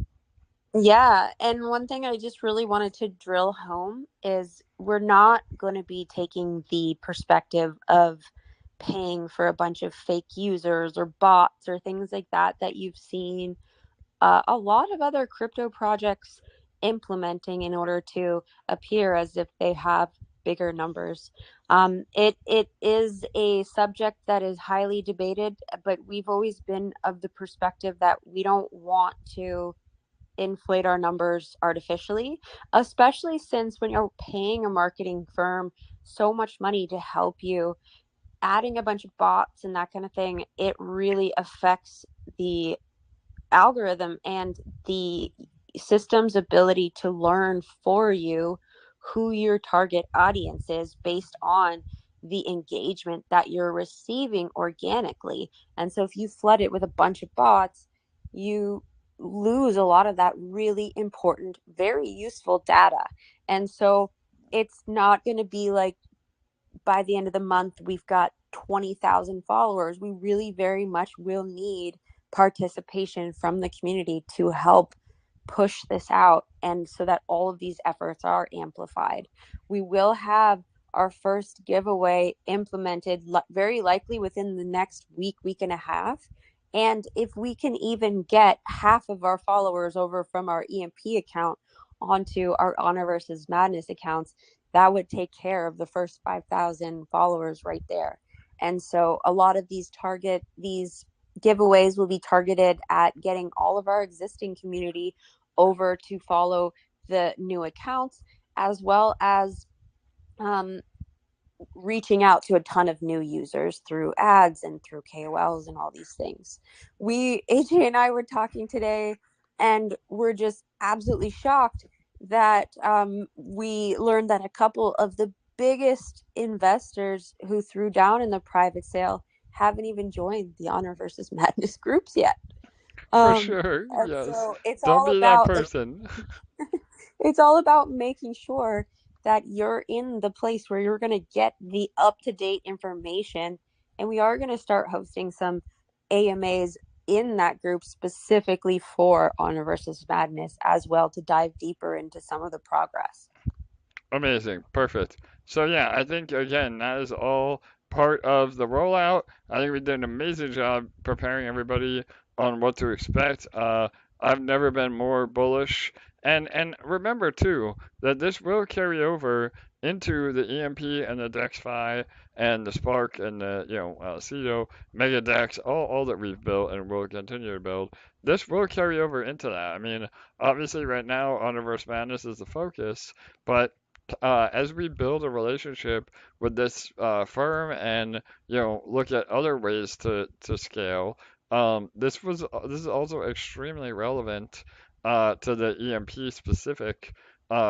Yeah, and one thing I just really wanted to drill home is we're not going to be taking the perspective of paying for a bunch of fake users or bots or things like that you've seen a lot of other crypto projects implementing in order to appear as if they have bigger numbers. It is a subject that is highly debated, but we've always been of the perspective that we don't want to inflate our numbers artificially, especially since when you're paying a marketing firm so much money to help you, adding a bunch of bots and that kind of thing, it really affects the algorithm and the system's ability to learn for you who your target audience is based on the engagement that you're receiving organically. And so if you flood it with a bunch of bots, you lose a lot of that really important, very useful data. And so it's not going to be like by the end of the month, we've got 20,000 followers. We really very much will need participation from the community to help push this out and so that all of these efforts are amplified. We will have our first giveaway implemented very likely within the next week and a half. And if we can even get half of our followers over from our EMP account onto our Honor versus Madness accounts, that would take care of the first 5,000 followers right there. And so a lot of these giveaways will be targeted at getting all of our existing community over to follow the new accounts, as well as um, reaching out to a ton of new users through ads and through KOLs and all these things. AJ and I were talking today, and we're just absolutely shocked that we learned that a couple of the biggest investors who threw down in the private sale haven't even joined the Honor versus Madness groups yet. For sure, And yes. so it's Don't all be that about like person. it's all about making sure that you're in the place where you're going to get the up to date information. And we are going to start hosting some AMAs in that group specifically for Honor versus Madness as well to dive deeper into some of the progress. Amazing. Perfect. So yeah, I think again that is all part of the rollout. I think we did an amazing job preparing everybody on what to expect. I've never been more bullish. And remember too that this will carry over into the EMP and the DexFi and the Spark and the CEDO Mega Dex, all that we've built and will continue to build. This will carry over into that. I mean, obviously right now Universe Madness is the focus, but as we build a relationship with this firm and look at other ways to scale, this is also extremely relevant to the EMP specific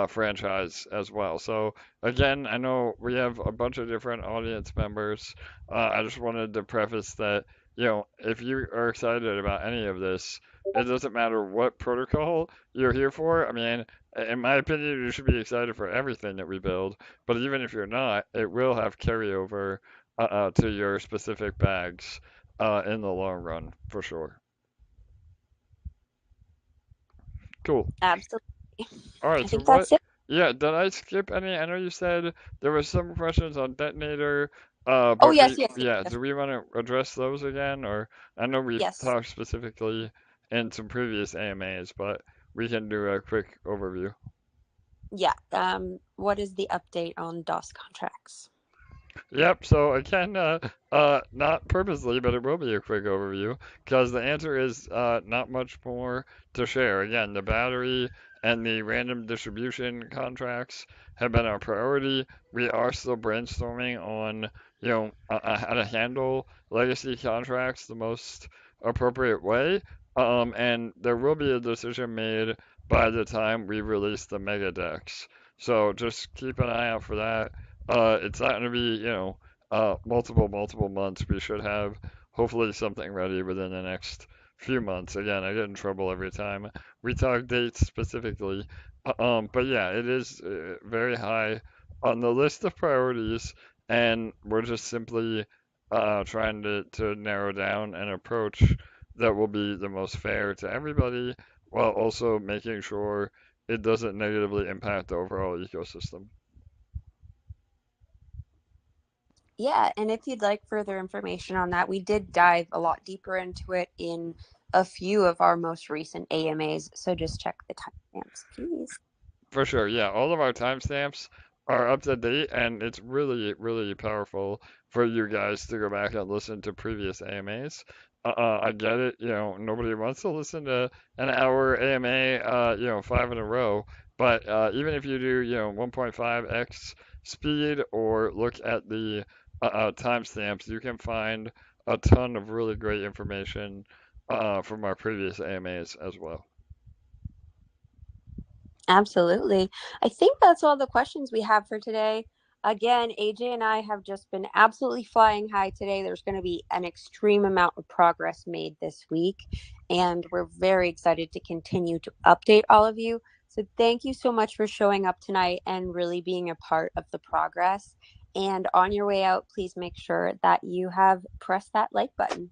franchise as well. So again, I know we have a bunch of different audience members. I just wanted to preface that if you are excited about any of this, it doesn't matter what protocol you're here for. I mean, in my opinion, you should be excited for everything that we build. But even if you're not, it will have carryover to your specific bags in the long run, for sure. Cool. Absolutely. All right. I So think that's what? it. Yeah. Did I skip any? I know you said there was some questions on detonator. Oh, But yes, yes, yes, yeah. yes. Do we want to address those again, or I know we've Yes. talked specifically in some previous AMAs, but we can do a quick overview. Yeah. What is the update on DAAS contracts? Yep, so again, not purposely, but it will be a quick overview because the answer is not much more to share. Again, the battery and the random distribution contracts have been our priority. We are still brainstorming on, how to handle legacy contracts the most appropriate way. And there will be a decision made by the time we release the mega decks. So just keep an eye out for that. It's not going to be, multiple months. We should have hopefully something ready within the next few months. Again, I get in trouble every time we talk dates specifically. But yeah, it is very high on the list of priorities, and we're just simply trying to narrow down an approach that will be the most fair to everybody, while also making sure it doesn't negatively impact the overall ecosystem. Yeah, and if you'd like further information on that, we did dive a lot deeper into it in a few of our most recent AMAs. So just check the timestamps, please. For sure, yeah. All of our timestamps are up to date, and it's really powerful for you guys to go back and listen to previous AMAs. I get it, nobody wants to listen to an hour AMA, five in a row. But even if you do, 1.5x speed or look at the timestamps, you can find a ton of really great information from our previous AMAs as well. Absolutely. I think that's all the questions we have for today. Again, AJ and I have just been absolutely flying high today. There's going to be an extreme amount of progress made this week, and we're very excited to continue to update all of you. So, thank you so much for showing up tonight and really being a part of the progress. And on your way out, please make sure that you have pressed that like button.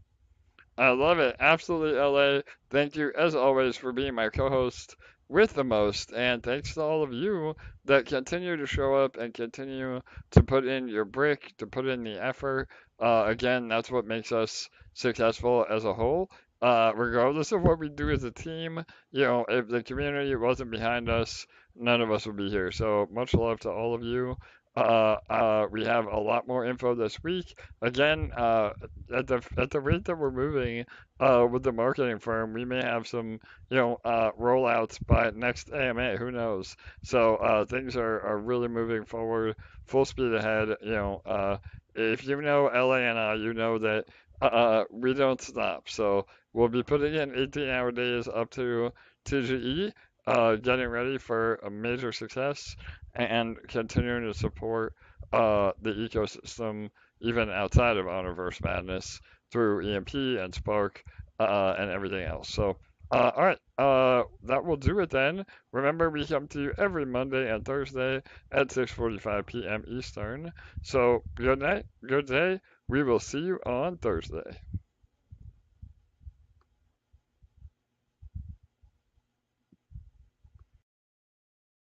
I love it. Absolutely, LA. Thank you, as always, for being my co host with the most. And thanks to all of you that continue to show up and continue to put in your brick, to put in the effort. Again, that's what makes us successful as a whole. Regardless of what we do as a team, if the community wasn't behind us, none of us would be here. So much love to all of you. We have a lot more info this week. Again, at the rate that we're moving with the marketing firm, we may have some rollouts by next AMA. Who knows? So things are really moving forward, full speed ahead. If you know LA and I, you know that we don't stop. So we'll be putting in 18-hour days up to TGE, getting ready for a major success and continuing to support the ecosystem even outside of Honorverse Madness through EMP and Spark and everything else. So, all right, that will do it then. Remember, we come to you every Monday and Thursday at 6:45 p.m. Eastern. So, good night, good day. We will see you on Thursday.